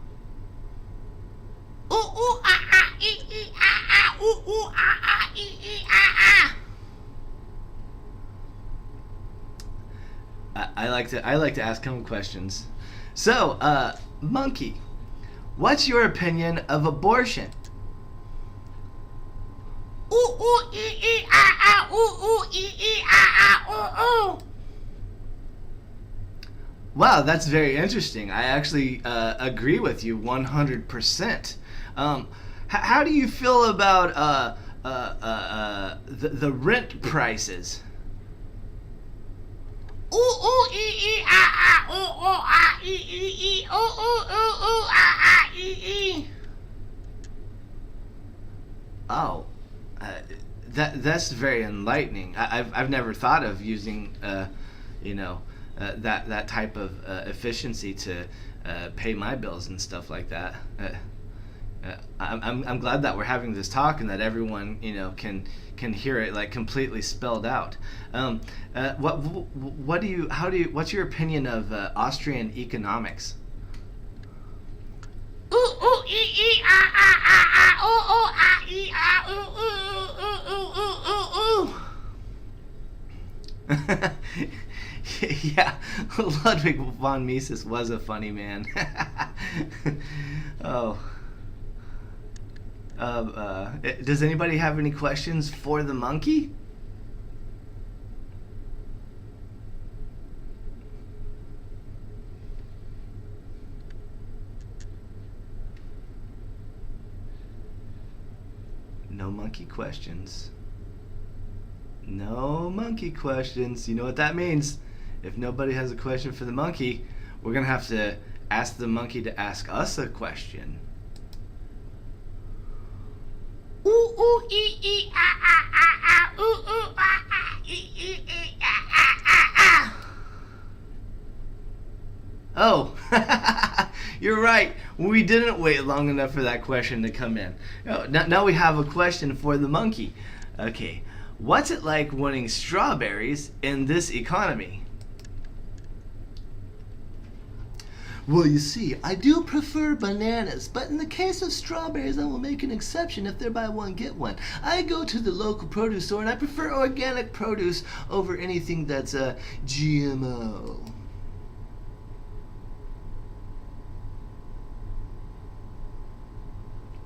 Ooh ooh ah ah ee ee ah ah ooh ooh ah ah ee ee ah ah. I like to ask him questions. So, monkey, what's your opinion of abortion? Ooh ooh ee ee ah ah ooh ooh ee ee ah ah ooh ooh. Wow, that's very interesting. I actually agree with you 100%. How do you feel about the rent prices? Ooh ooh ee ee ah ah ooh ooh ah ee ee ee ooh ooh ooh ooh ah ah ee ee. Oh, that's very enlightening. I've never thought of using that type of efficiency to pay my bills and stuff like that. I'm glad that we're having this talk and that everyone can hear it like completely spelled out. What's your opinion of Austrian economics? Ooh ooh ee ee ah ah ah ah ooh ooh ah ee ah ooh ooh ooh ooh ooh ooh ooh. Yeah, Ludwig von Mises was a funny man. Oh. Does anybody have any questions for the monkey? No monkey questions. No monkey questions. You know what that means? If nobody has a question for the monkey, we're going to have to ask the monkey to ask us a question. Ooh ooh ee ee ah ah ah ah ooh ooh ah ah ee ee ee ah ah ah ah. Oh, you're right. We didn't wait long enough for that question to come in. Now we have a question for the monkey. Okay, what's it like wanting strawberries in this economy? Well, you see, I do prefer bananas, but in the case of strawberries, I will make an exception if they're buy one, get one. I go to the local produce store and I prefer organic produce over anything that's a GMO.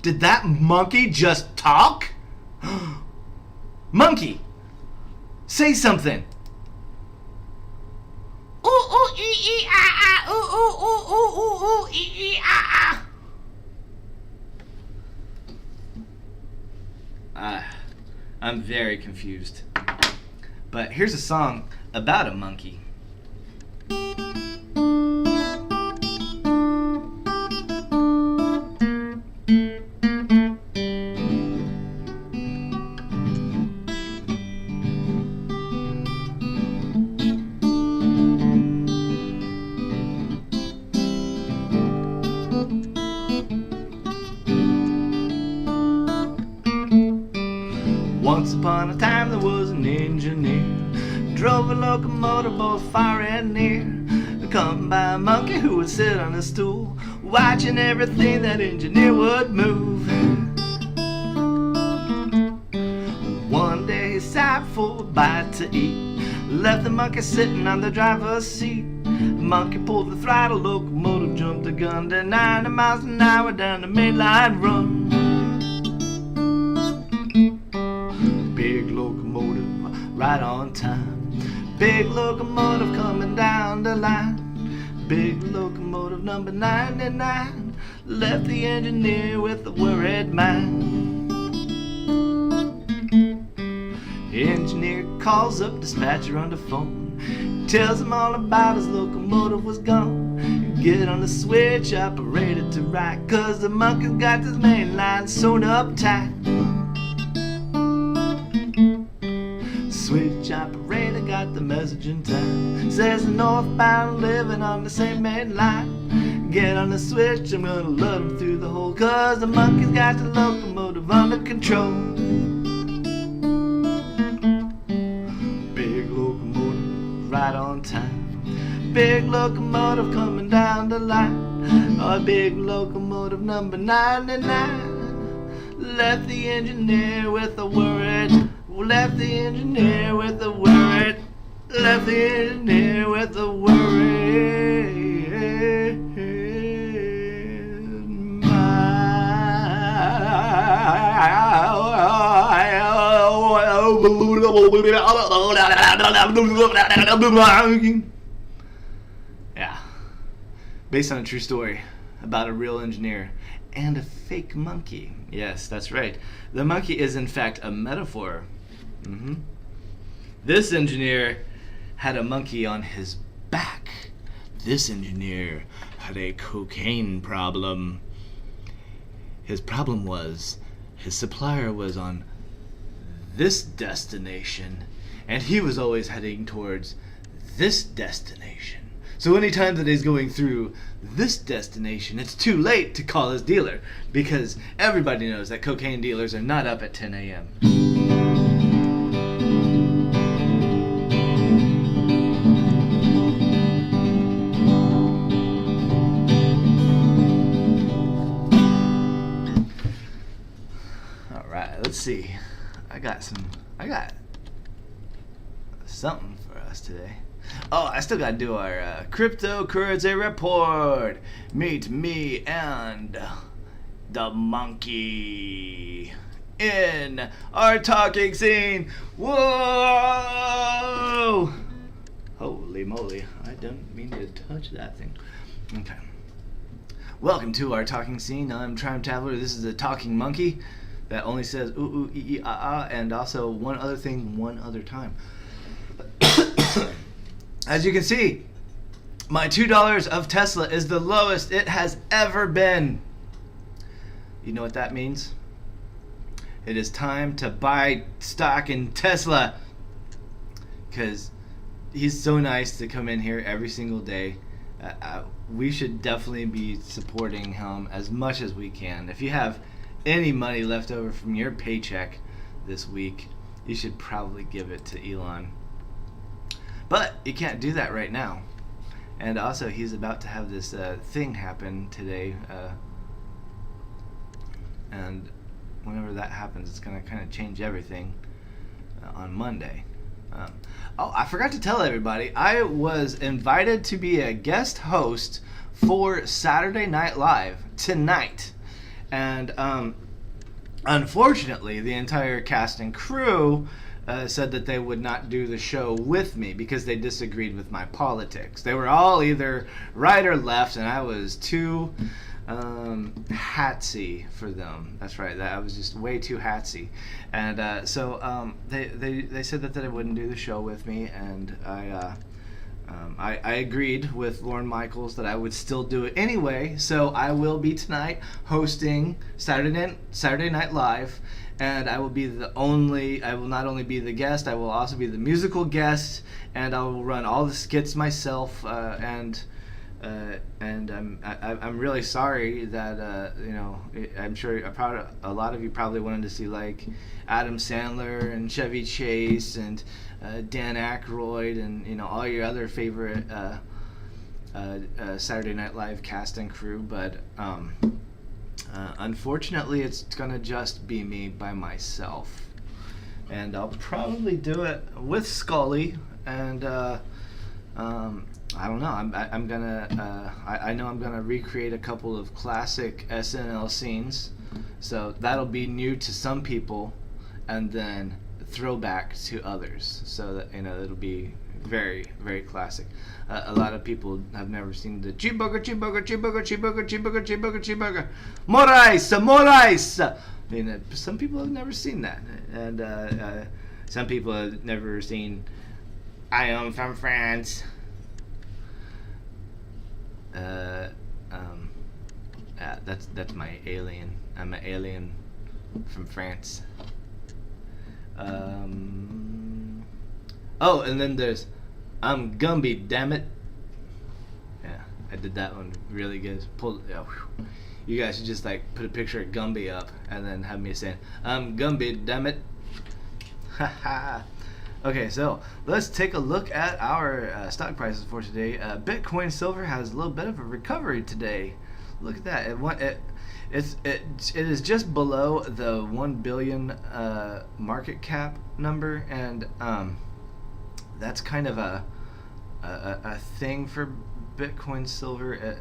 Did that monkey just talk? Monkey, say something. Ooh ooh ee ee ah ah ooh ooh ooh ooh ooh ooh ee ee ah ah. I'm very confused. But here's a song about a monkey. Once upon a time there was an engineer, drove a locomotive both far and near, accompanied by a monkey who would sit on a stool, watching everything that engineer would move. One day he sat for a bite to eat, left the monkey sitting on the driver's seat. The monkey pulled the throttle, locomotive jumped the gun to 90 miles an hour down the main line run. Big locomotive, right on time. Big locomotive coming down the line. Big locomotive number 99 left the engineer with a worried mind. Engineer calls up dispatcher on the phone, tells him all about his locomotive was gone. Get on the switch, operated to right, 'cause the monkey's got this main line sewn up tight. Switch operator got the message in time, says the northbound living on the same main line. Get on the switch, I'm gonna let him through the hole, 'cause the monkey's got the locomotive under control. Big locomotive, right on time. Big locomotive coming down the line. Oh, big locomotive number 99 left the engineer with a worried. Left the engineer with a worried. Left the engineer with a worried mind. Yeah. Based on a true story about a real engineer and a fake monkey. Yes, that's right. The monkey is in fact a metaphor. This engineer had a monkey on his back. This engineer had a cocaine problem. His problem was his supplier was on this destination, and he was always heading towards this destination. So anytime that he's going through this destination, it's too late to call his dealer, because everybody knows that cocaine dealers are not up at 10 a.m. Let's see. I got something for us today. Oh, I still gotta do our cryptocurrency report. Meet me and the monkey in our talking scene. Whoa! Holy moly, I don't mean to touch that thing. Okay. Welcome to our talking scene. I'm Trime Taveler. This is a talking monkey that only says ooh, ooh, ee, ee, ah, ah, and also one other thing one other time. As you can see, my $2 of Tesla is the lowest it has ever been. You know what that means? It is time to buy stock in Tesla. Because he's so nice to come in here every single day. We should definitely be supporting him as much as we can. If you have any money left over from your paycheck this week, you should probably give it to Elon. But you can't do that right now. And also, he's about to have this thing happen today. And whenever that happens, it's going to kind of change everything on Monday. Oh, I forgot to tell everybody, I was invited to be a guest host for Saturday Night Live tonight. And unfortunately, the entire cast and crew said that they would not do the show with me because they disagreed with my politics. They were all either right or left, and I was too hatsy for them. That's right. I was just way too hatsy, and so they said that they wouldn't do the show with me, and I agreed with Lorne Michaels that I would still do it anyway. So I will be tonight hosting Saturday Night Live. And I will not only be the guest, I will also be the musical guest, and I will run all the skits myself. And I'm really sorry that I'm sure a lot of you probably wanted to see like Adam Sandler and Chevy Chase and Dan Aykroyd and all your other favorite Saturday Night Live cast and crew, but unfortunately, it's gonna just be me by myself, and I'll probably do it with Scully. And I don't know. I know I'm gonna recreate a couple of classic SNL scenes, so that'll be new to some people, and then throwback to others. So that it'll be very, very classic. A lot of people have never seen the cheeseburger, more rice. Some people have never seen that, and some people have never seen I am from France. That's my alien. I'm an alien from France. Oh, and then there's I'm Gumby, damn it. Yeah, I did that one really good. You guys should just like put a picture of Gumby up and then have me saying, I'm Gumby, damn it. Haha. Okay, so let's take a look at our stock prices for today. Bitcoin Silver has a little bit of a recovery today. Look at that. It is just below the 1 billion market cap number, and that's kind of a thing for Bitcoin Silver.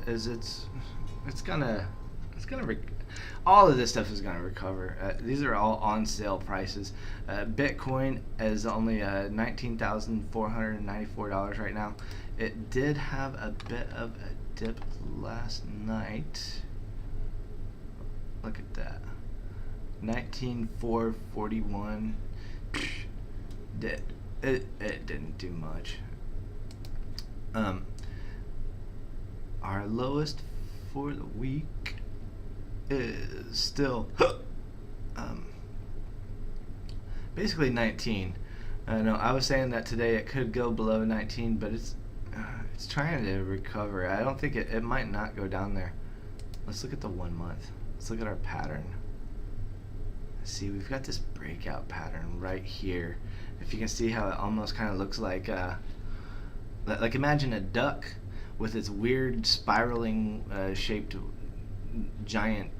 All of this stuff is gonna recover. These are all on sale prices. Bitcoin is only $19,494 right now. It did have a bit of a dip last night. Look at that. 19,441. It didn't do much. Our lowest for the week is still basically 19. No, I was saying that today it could go below 19, but it's trying to recover. I don't think it might not go down there. Let's look at the 1 month. Let's look at our pattern. See, we've got this breakout pattern right here. If you can see how it almost kind of looks like imagine a duck with its weird spiraling shaped giant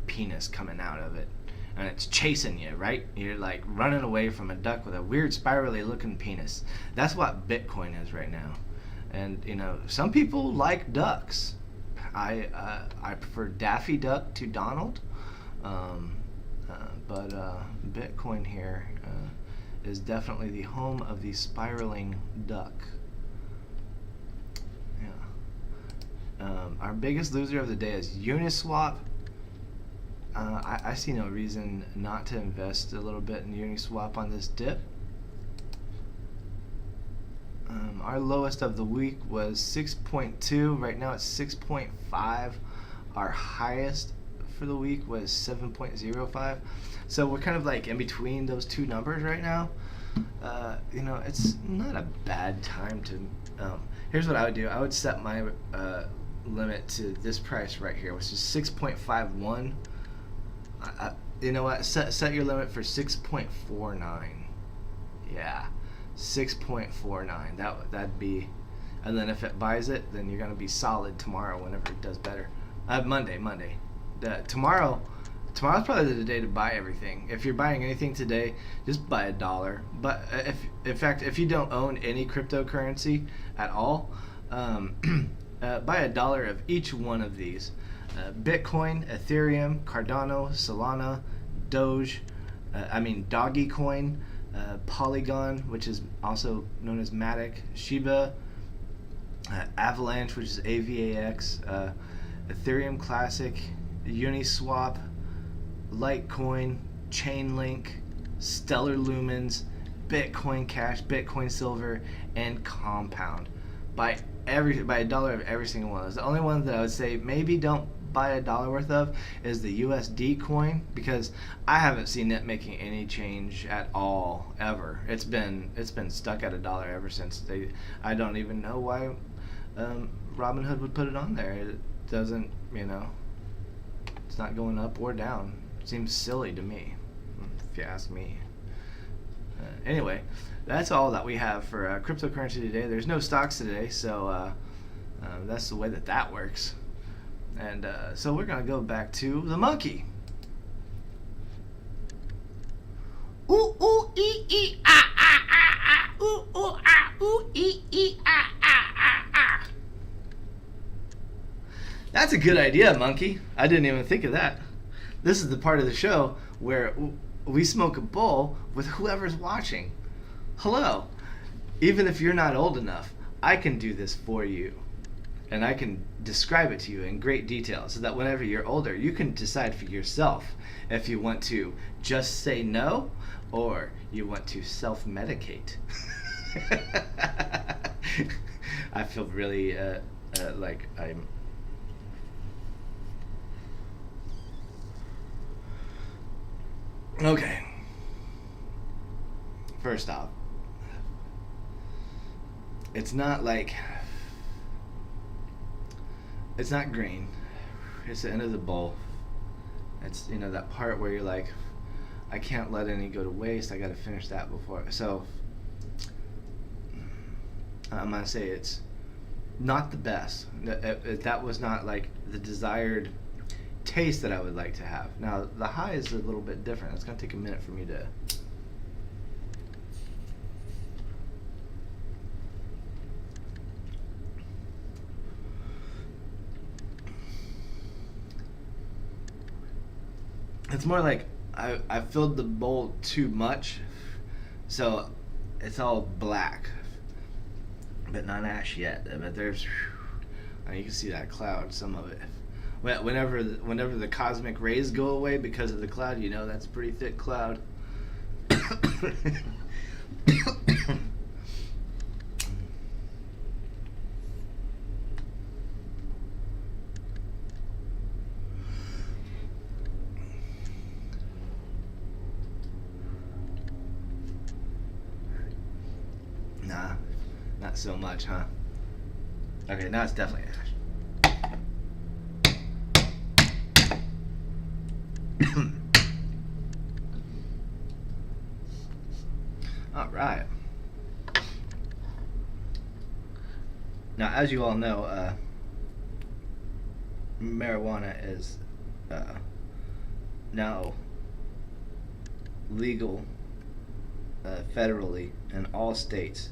penis coming out of it. and it's chasing you, right? You're like running away from a duck with a weird spirally looking penis. That's what Bitcoin is right now. And some people like ducks. I prefer Daffy Duck to Donald, but Bitcoin here is definitely the home of the spiraling duck. Yeah. Our biggest loser of the day is Uniswap. I see no reason not to invest a little bit in Uniswap on this dip. Our lowest of the week was 6.2. Right now it's 6.5. Our highest for the week was 7.05. So we're kind of like in between those two numbers right now. It's not a bad time to. Here's what I would do. I would set my limit to this price right here, which is 6.51. You know what? Set your limit for 6.49. Yeah, 6.49. That'd be, and then if it buys it, then you're gonna be solid tomorrow whenever it does better. Monday. Tomorrow's probably the day to buy everything. If you're buying anything today, just buy $1. But if you don't own any cryptocurrency at all, buy $1 of each one of these. Bitcoin, Ethereum, Cardano, Solana, Dogecoin, Polygon, which is also known as Matic, Shiba, Avalanche, which is AVAX, Ethereum Classic, Uniswap, Litecoin, Chainlink, Stellar Lumens, Bitcoin Cash, Bitcoin Silver, and Compound. Buy $1 of every single one of those. The only one that I would say maybe don't buy $1 worth of is the USD coin, because I haven't seen it making any change at all ever. It's been stuck at $1 ever since I don't even know why Robinhood would put it on there. It doesn't, it's not going up or down. It seems silly to me, if you ask me. Anyway, that's all that we have for cryptocurrency today. There's no stocks today, so that's the way that works. And so we're gonna go back to the monkey. Ooh ooh ee ee ah ah ah ah. Ooh ooh ah ooh ee ee ah ah ah ah. That's a good idea, monkey. I didn't even think of that. This is the part of the show where we smoke a bowl with whoever's watching. Hello. Even if you're not old enough, I can do this for you. And I can describe it to you in great detail so that whenever you're older, you can decide for yourself if you want to just say no or you want to self-medicate. I feel really like I'm... Okay. First off, it's not like... It's not green. It's the end of the bowl. It's, that part where you're like, I can't let any go to waste. I got to finish that before. So, I'm going to say it's not the best. That was not like the desired taste that I would like to have. Now, the high is a little bit different. It's going to take a minute for me to... It's more like I filled the bowl too much, so it's all black, but not ash yet. But there's, you can see that cloud, some of it. Whenever the cosmic rays go away because of the cloud, that's a pretty thick cloud. Nah, not so much, huh? Okay, now it's definitely ash. All right. Now, as you all know, marijuana is now legal federally in all states,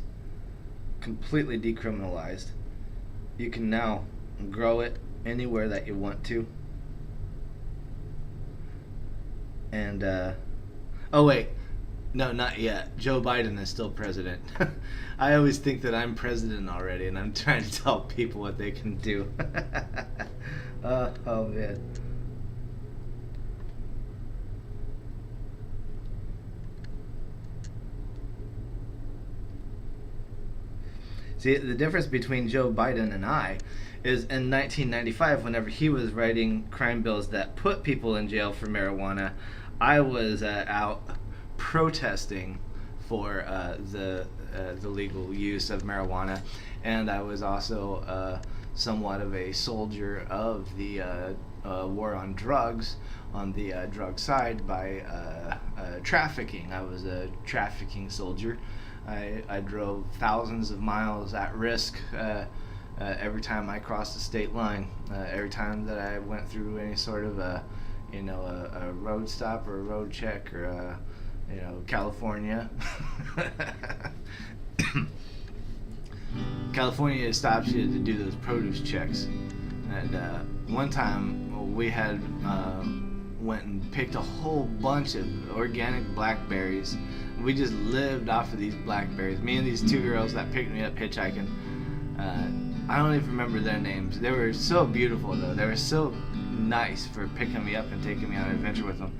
completely decriminalized. You can now grow it anywhere that you want to. And oh wait, no, not yet. Joe Biden is still president. I always think that I'm president already, and I'm trying to tell people what they can do. Oh man. See, the difference between Joe Biden and I is in 1995, whenever he was writing crime bills that put people in jail for marijuana, I was out protesting for the legal use of marijuana, and I was also somewhat of a soldier of the war on drugs, on the drug side by trafficking. I was a trafficking soldier. I drove thousands of miles at risk every time I crossed the state line. Every time that I went through any sort of a road stop or a road check or California. California stops you to do those produce checks, and one time we had went and picked a whole bunch of organic blackberries. We just lived off of these blackberries. Me and these two girls that picked me up hitchhiking. I don't even remember their names. They were so beautiful though. They were so nice for picking me up and taking me on an adventure with them.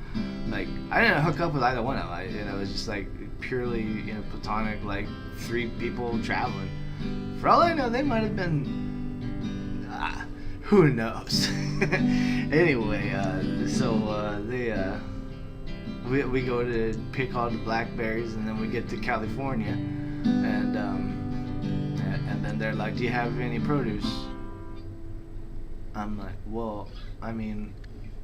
Like, I didn't hook up with either one of them. It was just like purely platonic, like 3 people traveling. For all I know, they might have been. Who knows? Anyway, we go to pick all the blackberries, and then we get to California, and then they're like, "Do you have any produce?" I'm like, "Well, I mean,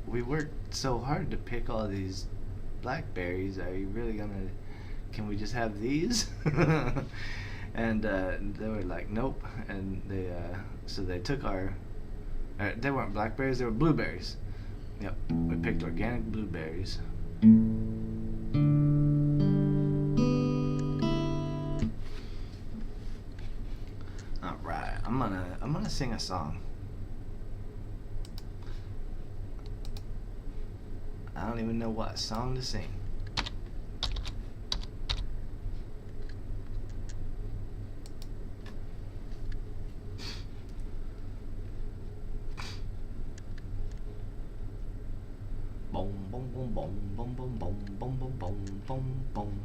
we worked so hard to pick all these blackberries. Are you really gonna? Can we just have these?" And they were like, "Nope." And they took our. They weren't blackberries; they were blueberries. Yep, we picked organic blueberries. All right, I'm gonna sing a song. I don't even know what song to sing. Boom, boom, boom, boom, boom, boom, boom, boom, boom, boom, boom, boom.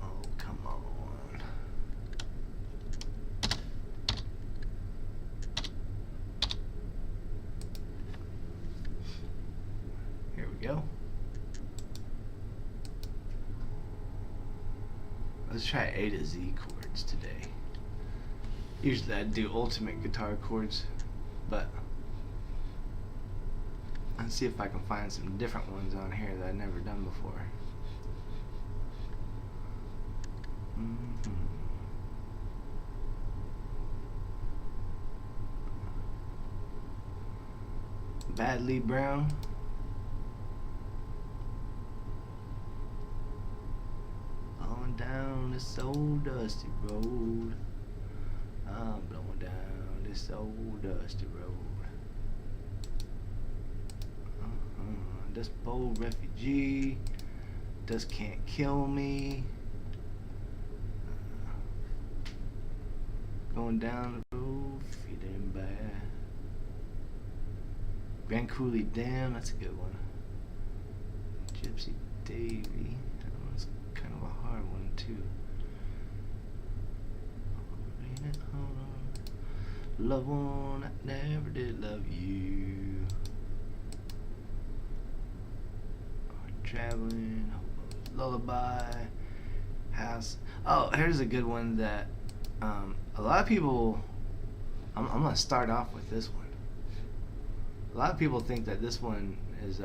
Oh, come on. Here we go. Let's try A to Z chords today. Usually I do ultimate guitar chords, but let's see if I can find some different ones on here that I've never done before. Badly Brown. On down this old dusty road. I'm blowing down this old dusty road. This poor refugee just can't kill me. Going down the road, feeling bad. Grand Coulee Dam, that's a good one. Gypsy Davy, that one's kind of a hard one too. Love one that never did love you. Traveling, lullaby, house. Oh, here's a good one that a lot of people. I'm gonna start off with this one. A lot of people think that this one is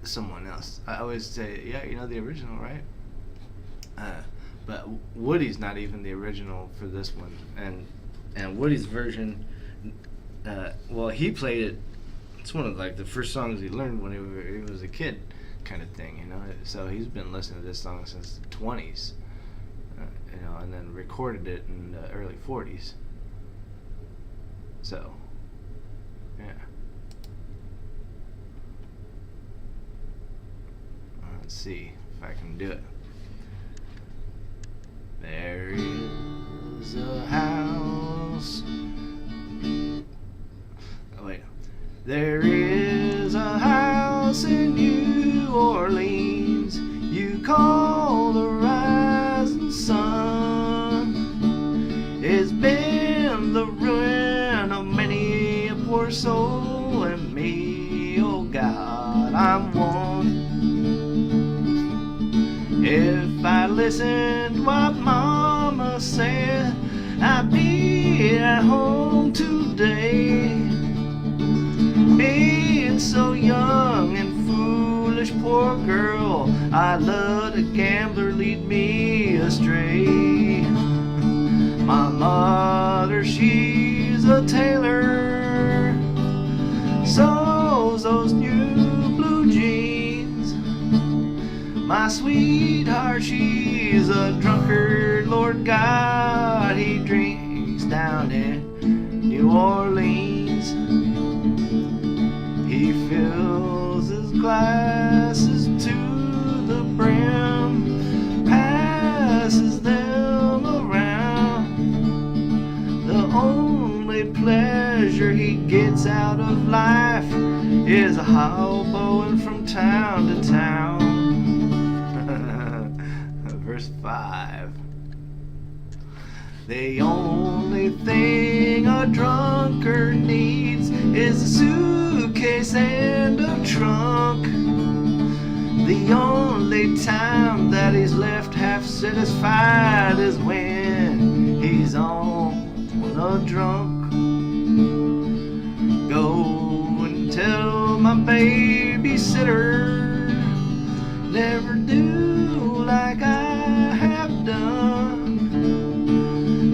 someone else. I always say, yeah, you know the original, right? but Woody's not even the original for this one, and Woody's version, well, he played it. It's one of like the first songs he learned when he was a kid, kind of thing, you know. So he's been listening to this song since the 20s, you know, and then recorded it in the early 40s. So, yeah. Let's see if I can do it. There is a house. Oh, wait. There is a house in New Orleans you call the rising sun. It's been the ruin of many a poor soul, and me, oh God, I'm one. If I listened what Mama said, I'd be at home today. Being so young and foolish, poor girl, I let a gambler lead me astray. My mother, she's a tailor, sews those new blue jeans. My sweetheart, she's a drunkard, Lord God, he drinks down in New Orleans. He fills his glasses to the brim, passes them around. The only pleasure he gets out of life is hoboing from town to town. Verse 5. The only thing a drunkard needs is a suitcase and a trunk. The only time that he's left half satisfied is when he's on a drunk. Go and tell my babysitter, never do like I have done.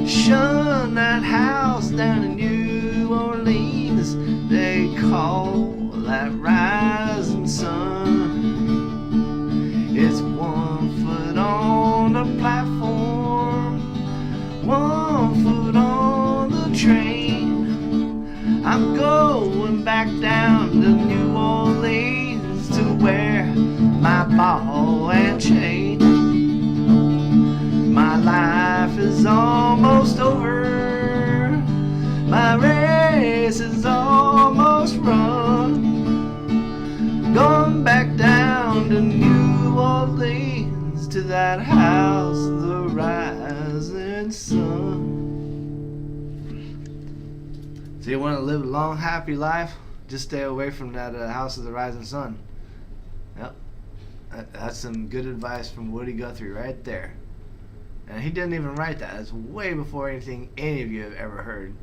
Shun that house down in New Orleans they call that rising sun. It's 1 foot on the platform, 1 foot on the train. I'm going back down to New Orleans to wear my ball and chain. My life is almost over, my race is almost run. Going back down to New Orleans, to that house of the rising sun. So you want to live a long, happy life? Just stay away from that house of the rising sun. Yep. That's some good advice from Woody Guthrie right there. And he didn't even write that. That's way before anything any of you have ever heard.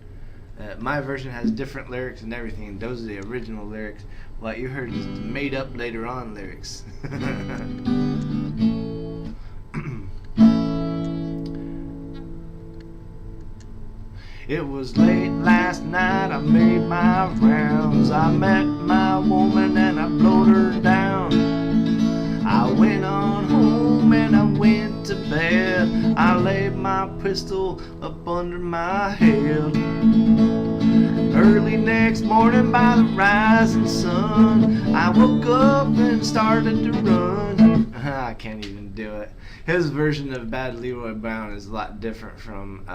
My version has different lyrics and everything. Those are the original lyrics. What you heard is made up later on lyrics. It was late last night, I made my rounds. I met my woman and I blowed her down. I went on home and I went to bed. I laid my pistol up under my head. Early next morning by the rising sun, I woke up and started to run. I can't even do it. His version of Bad Leroy Brown is a lot different from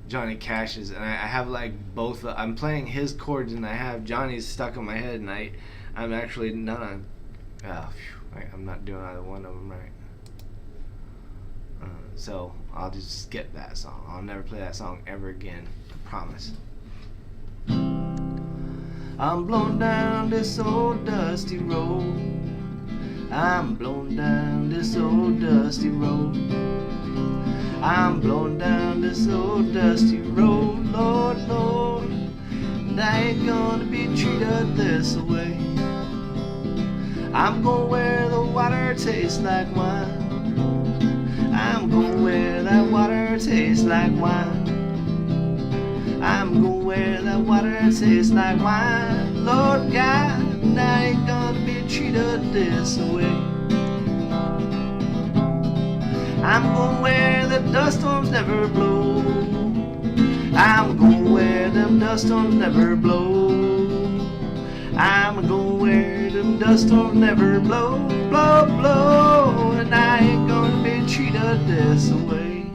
Johnny Cash's, and I have like both. I'm playing his chords and I have Johnny's stuck in my head, and I'm actually I'm not doing either one of them right. So I'll just skip that song. I'll never play that song ever again. I promise. I'm blowing down this old dusty road. I'm blowing down this old dusty road. I'm blowing down this old dusty road, Lord, Lord. And I ain't gonna be treated this way. I'm going where the water tastes like wine. I'm going where that water tastes like wine. I'm going where that water tastes like wine. Lord God, I ain't gonna be treated this way. I'm going where the dust storms never blow. I'm going where them dust storms never blow. I'm going where them dust storms never blow, blow, blow. And I ain't gonna be treated this way.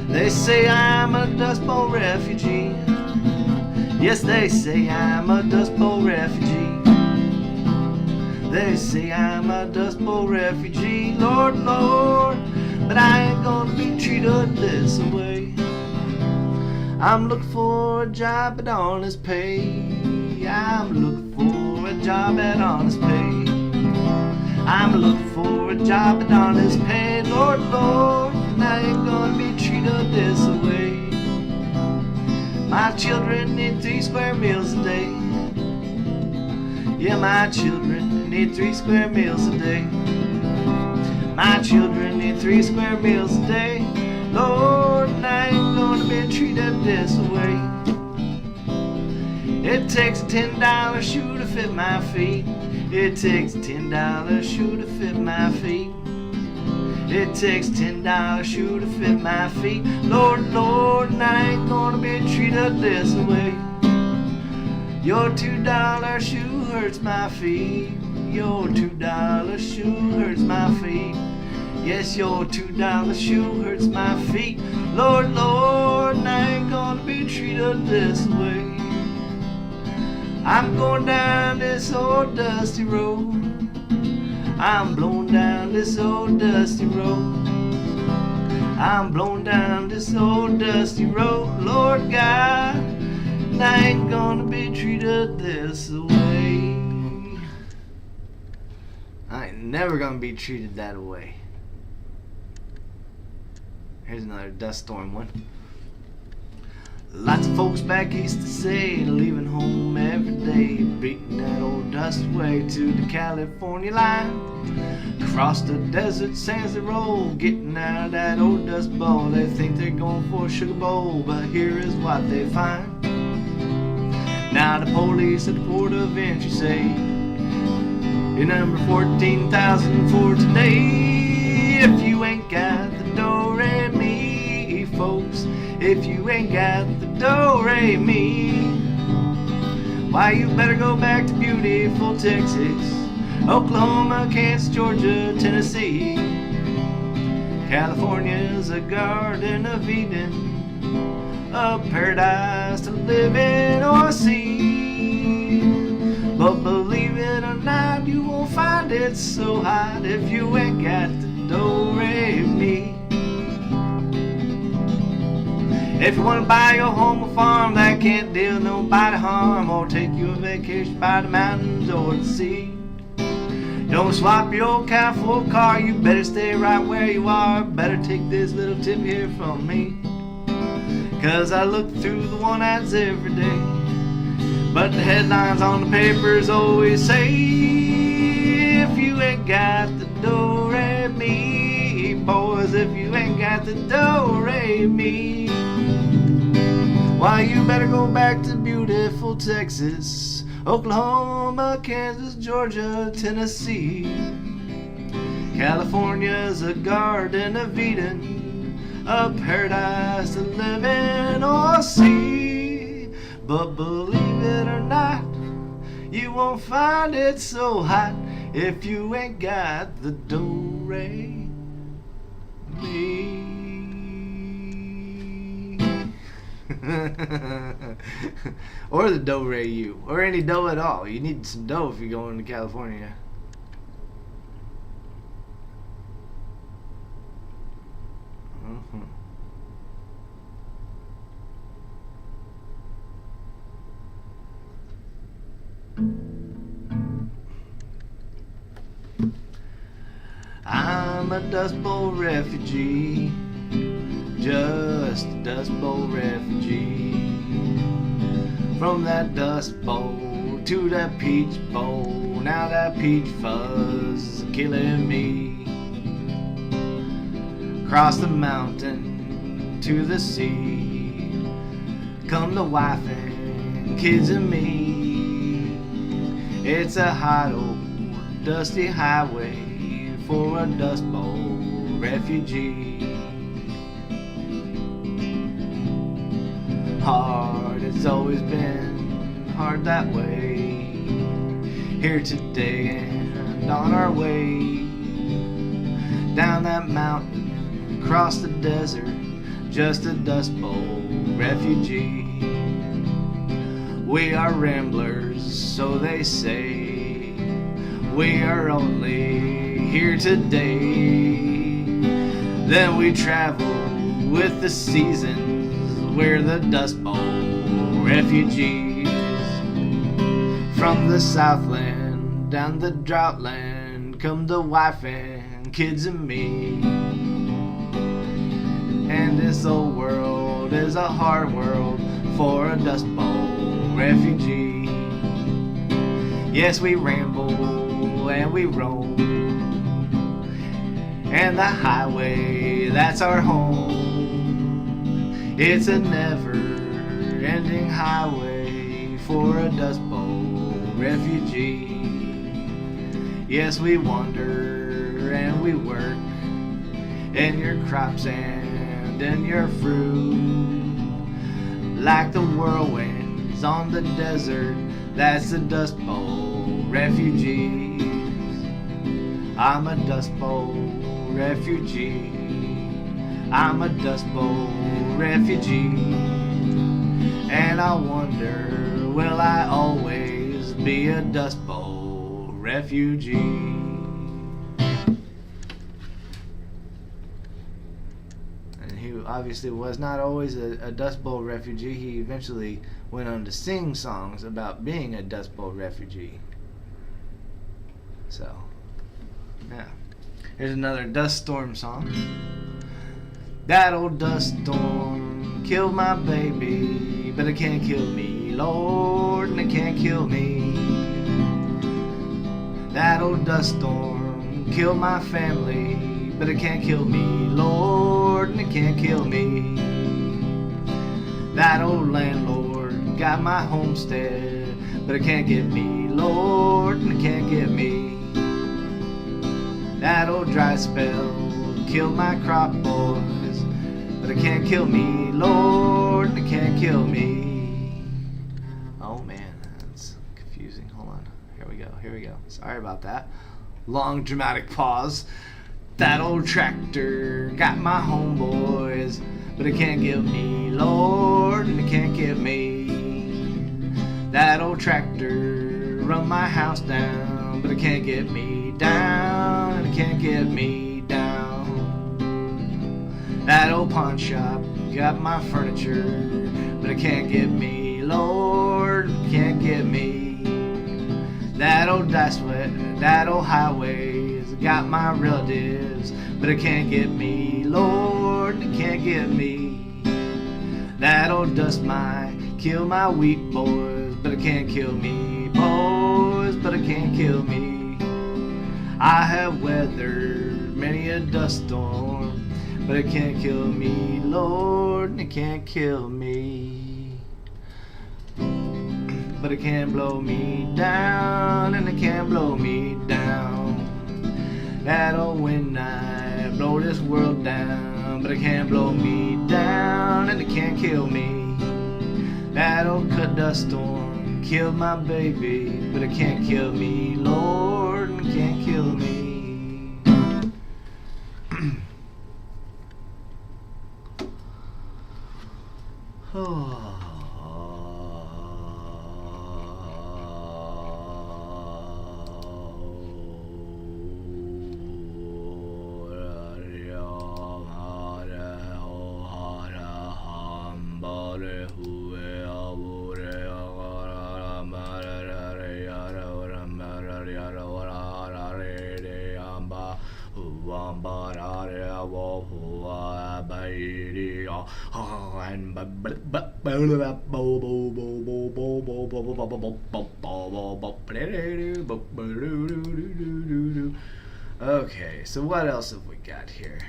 They say I'm a Dust Bowl refugee. Yes, they say I'm a Dust Bowl refugee. They say I'm a Dust Bowl refugee, Lord, Lord, but I ain't gonna be treated this way. I'm looking for a job at honest pay. I'm looking for a job at honest pay. I'm looking for a job at honest pay, Lord, Lord, and I ain't gonna be treated this way. My children need 3 square meals a day. Yeah, my children need 3 square meals a day. My children need 3 square meals a day. Lord, and I ain't gonna be treated this way. It takes a $10 shoe to fit my feet. It takes a $10 shoe to fit my feet. It takes a $10 shoe to fit my feet. Lord, Lord, and I ain't gonna be treated this way. Your $2 shoe hurts my feet. Your $2 shoe hurts my feet. Yes, your $2 shoe hurts my feet. Lord, Lord, and I ain't gonna be treated this way. I'm going down this old dusty road. I'm blowing down this old dusty road. I'm blowing down this old dusty road, Lord God, and I ain't gonna be treated this way. I ain't never gonna be treated that way. Here's another dust storm one. Lots of folks back east to say leaving home every day, beating that old dust way to the California line. Across the desert sands they roll, getting out of that old dust bowl. They think they're going for a sugar bowl, but here is what they find. Now the police at the port of entry say you're number 14,000 for today. If you ain't got the do-re-mi, folks, if you ain't got the do-re-mi, why you better go back to beautiful Texas, Oklahoma, Kansas, Georgia, Tennessee. California's a garden of Eden, a paradise to live in or see. But believe it or not, you won't find it so hot if you ain't got the do-re-mi. If you want to buy your home or farm that can't deal nobody harm, or take you a vacation by the mountains or the sea, don't swap your old cow for a car, you better stay right where you are. Better take this little tip here from me, 'cause I look through the one ads every day, but the headlines on the papers always say, if you ain't got the do-re-mi, boys, if you ain't got the do-re-mi, why you better go back to beautiful Texas, Oklahoma, Kansas, Georgia, Tennessee. California's a garden of Eden, a paradise to live in or see. But believe it or not, you won't find it so hot if you ain't got the do-re-mi. Or the do-re-you, or any dough at all. You need some dough if you're going to California. I'm a Dust Bowl refugee, just a Dust Bowl refugee. From that Dust Bowl to that Peach Bowl, now that peach fuzz is killing me. Cross the mountain to the sea. Come the wife and kids and me. It's a hot old dusty highway for a Dust Bowl refugee. Hard, it's always been hard that way. Here today and on our way. Down that mountain, across the desert, just a Dust Bowl refugee. We are ramblers, so they say. We are only here today. Then we travel with the seasons. We're the Dust Bowl refugees. From the Southland, down the Droughtland, come the wife and kids and me. And this old world is a hard world for a Dust Bowl refugee. Yes, we ramble and we roam, and the highway, that's our home. It's a never-ending highway for a Dust Bowl refugee. Yes, we wander and we work, and your crops and in your fruit, like the whirlwinds on the desert. That's the Dust Bowl refugees. I'm a Dust Bowl refugee. I'm a Dust Bowl refugee. And I wonder, will I always be a Dust Bowl refugee? He obviously was not always a Dust Bowl refugee. He eventually went on to sing songs about being a Dust Bowl refugee. So, yeah. Here's another dust storm song. That old dust storm killed my baby, but it can't kill me, Lord, and it can't kill me. That old dust storm killed my family, but it can't kill me, Lord, and it can't kill me. That old landlord got my homestead, but it can't get me, Lord, and it can't get me. That old dry spell killed my crop, boys, but it can't kill me, Lord, and it can't kill me. Oh man, that's confusing. Hold on. Here we go. Sorry about that. Long dramatic pause. That old tractor got my homeboys, but it can't get me, Lord, and it can't get me. That old tractor run my house down, but it can't get me down, and it can't get me down. That old pawn shop got my furniture, but it can't get me, Lord, it can't get me. That old that old highway's got my relatives, but it can't get me, Lord, it can't get me. That old dust might kill my wheat, boys, but it can't kill me, boys, but it can't kill me. I have weathered many a dust storm, but it can't kill me, Lord, and it can't kill me. But it can't blow me down, and it can't blow me down. That old wind might blow this world down, but it can't blow me down, and it can't kill me. That old cut dust storm killed my baby, but it can't kill me, Lord, and it can't kill me. Oh. Okay, so what else have we got here?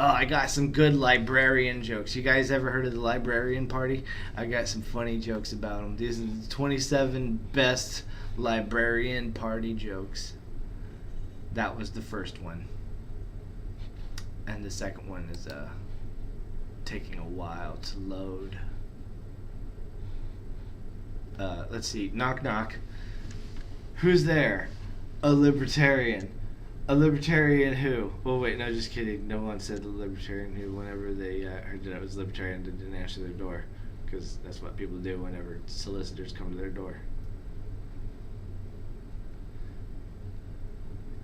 Oh, I got some good librarian jokes. You guys ever heard of the librarian party? I got some funny jokes about them. These are the 27 best librarian party jokes. That was the first one. And the second one is taking a while to load. Let's see. Knock, knock. Who's there? A libertarian. A libertarian who? Well, wait, no, just kidding. No one said the libertarian who whenever they heard that I was libertarian, they didn't answer their door. Because that's what people do whenever solicitors come to their door.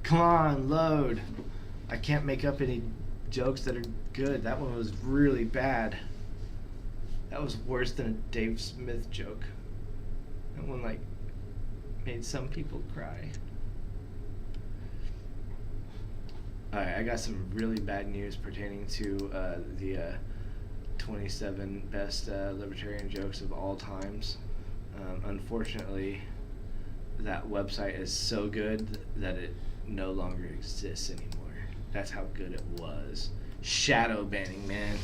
Come on, load. I can't make up any jokes that are good. That one was really bad. That was worse than a Dave Smith joke. That one, like, made some people cry. Alright, I got some really bad news pertaining to the 27 best libertarian jokes of all times. Unfortunately, that website is so good that it no longer exists anymore. That's how good it was. Shadow banning, man.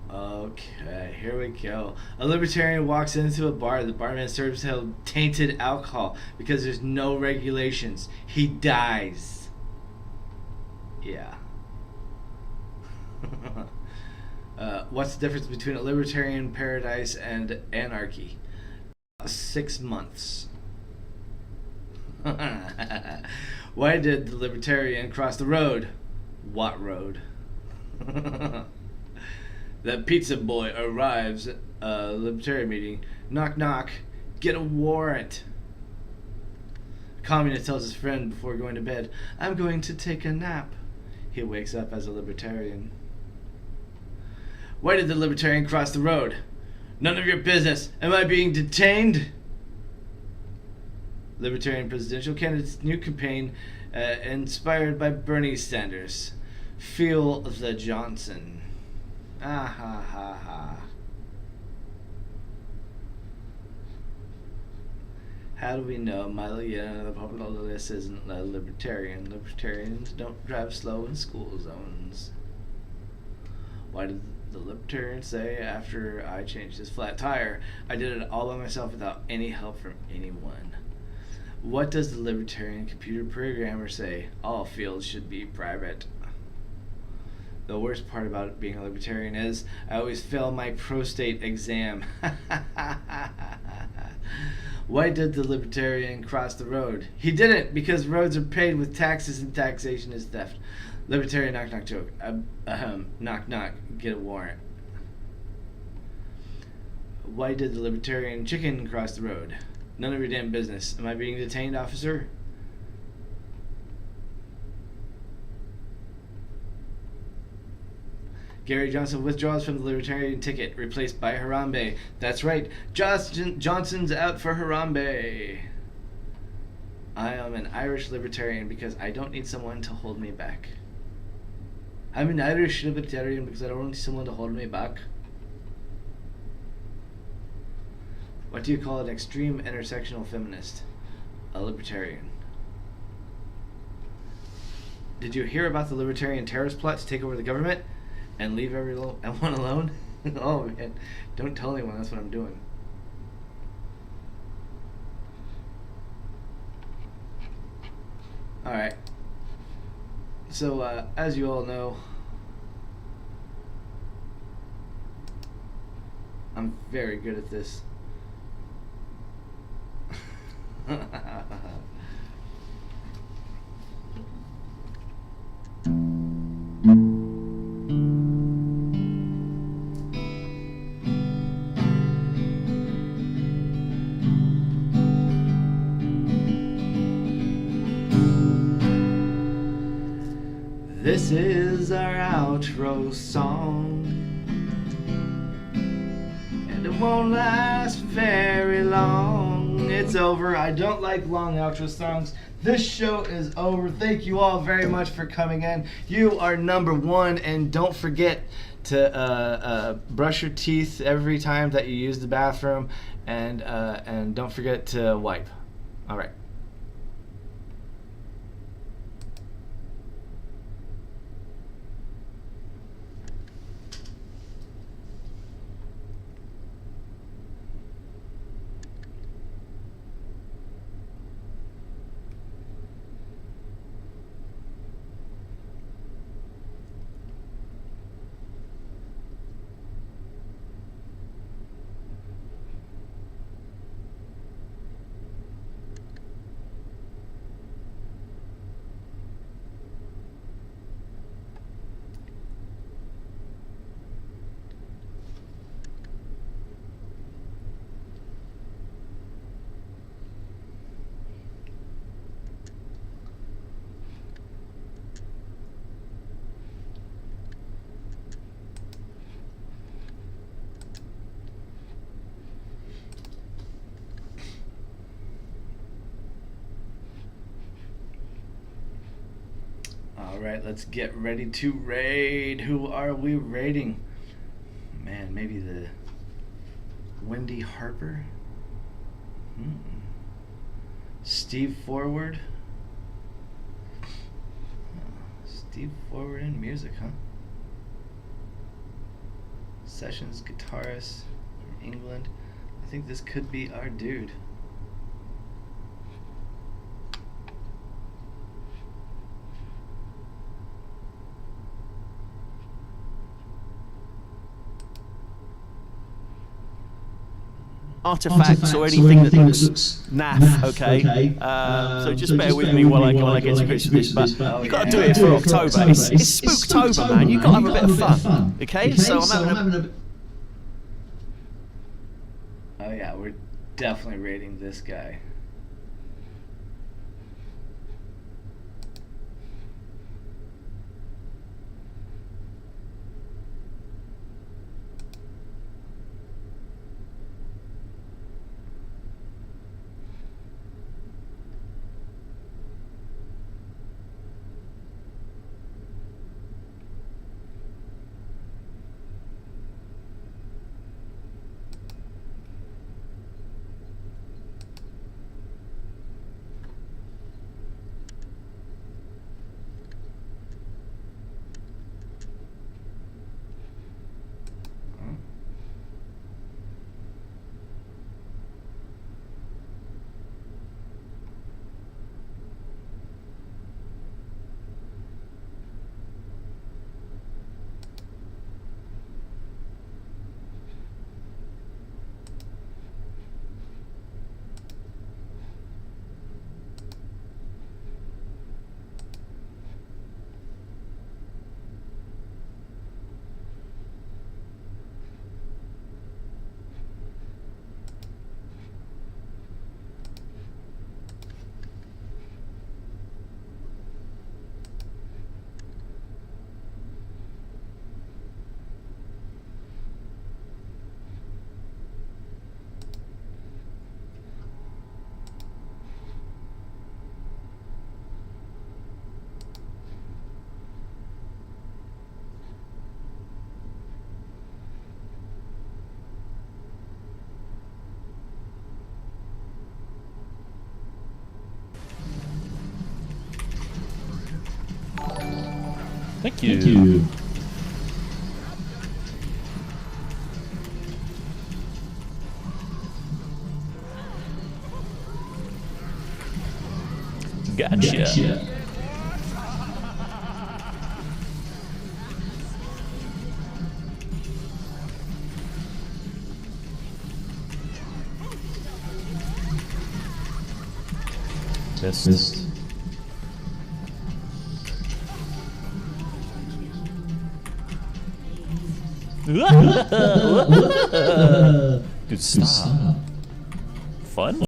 Okay, here we go. A libertarian walks into a bar. The barman serves him tainted alcohol because there's no regulations. He dies. Yeah. What's the difference between a libertarian paradise and anarchy? 6 months. Why did the libertarian cross the road? What road? The pizza boy arrives at a libertarian meeting. Knock, knock. Get a warrant. A communist tells his friend before going to bed, I'm going to take a nap. He wakes up as a libertarian. Why did the libertarian cross the road? None of your business. Am I being detained? Libertarian presidential candidate's new campaign inspired by Bernie Sanders. Feel the Johnson. Ah ha ha ha. How do we know Milo Yiannopoulos, the popular list, isn't a libertarian? Libertarians don't drive slow in school zones. Why did the libertarian say after I changed his flat tire, I did it all by myself without any help from anyone? What does the libertarian computer programmer say? All fields should be private. The worst part about being a libertarian is I always fail my prostate exam. Why did the libertarian cross the road? He didn't, because roads are paid with taxes and taxation is theft. Libertarian knock knock joke. Knock knock, get a warrant. Why did the libertarian chicken cross the road? None of your damn business. Am I being detained, officer? Gary Johnson withdraws from the Libertarian ticket, replaced by Harambe. That's right, Johnson's out for Harambe. I am an Irish Libertarian because I don't need someone to hold me back. I'm an Irish Libertarian because I don't need someone to hold me back. What do you call an extreme intersectional feminist? A libertarian. Did you hear about the libertarian terrorist plot to take over the government and leave everyone alone? Oh man, don't tell anyone that's what I'm doing. Alright. So, as you all know, I'm very good at this. This is our outro song, and it won't last very long. It's over. I don't like long outro songs. This show is over. Thank you all very much for coming in. You are number one, and don't forget to brush your teeth every time that you use the bathroom, and don't forget to wipe. All right. All right, let's get ready to raid. Who are we raiding? Man, maybe the Wendy Harper? Steve Forward? Steve Forward in music, huh? Sessions guitarist from England. I think this could be our dude. Artifacts or anything that looks naff, okay? So just bear with me while I get to grips with this, but you've got to do it for October. It's Spooktober, man. You've got to have a bit of fun, okay? So I'm having a... Oh yeah, we're definitely rating this guy. Thank you. Gotcha. Missed. Good stop. Fun.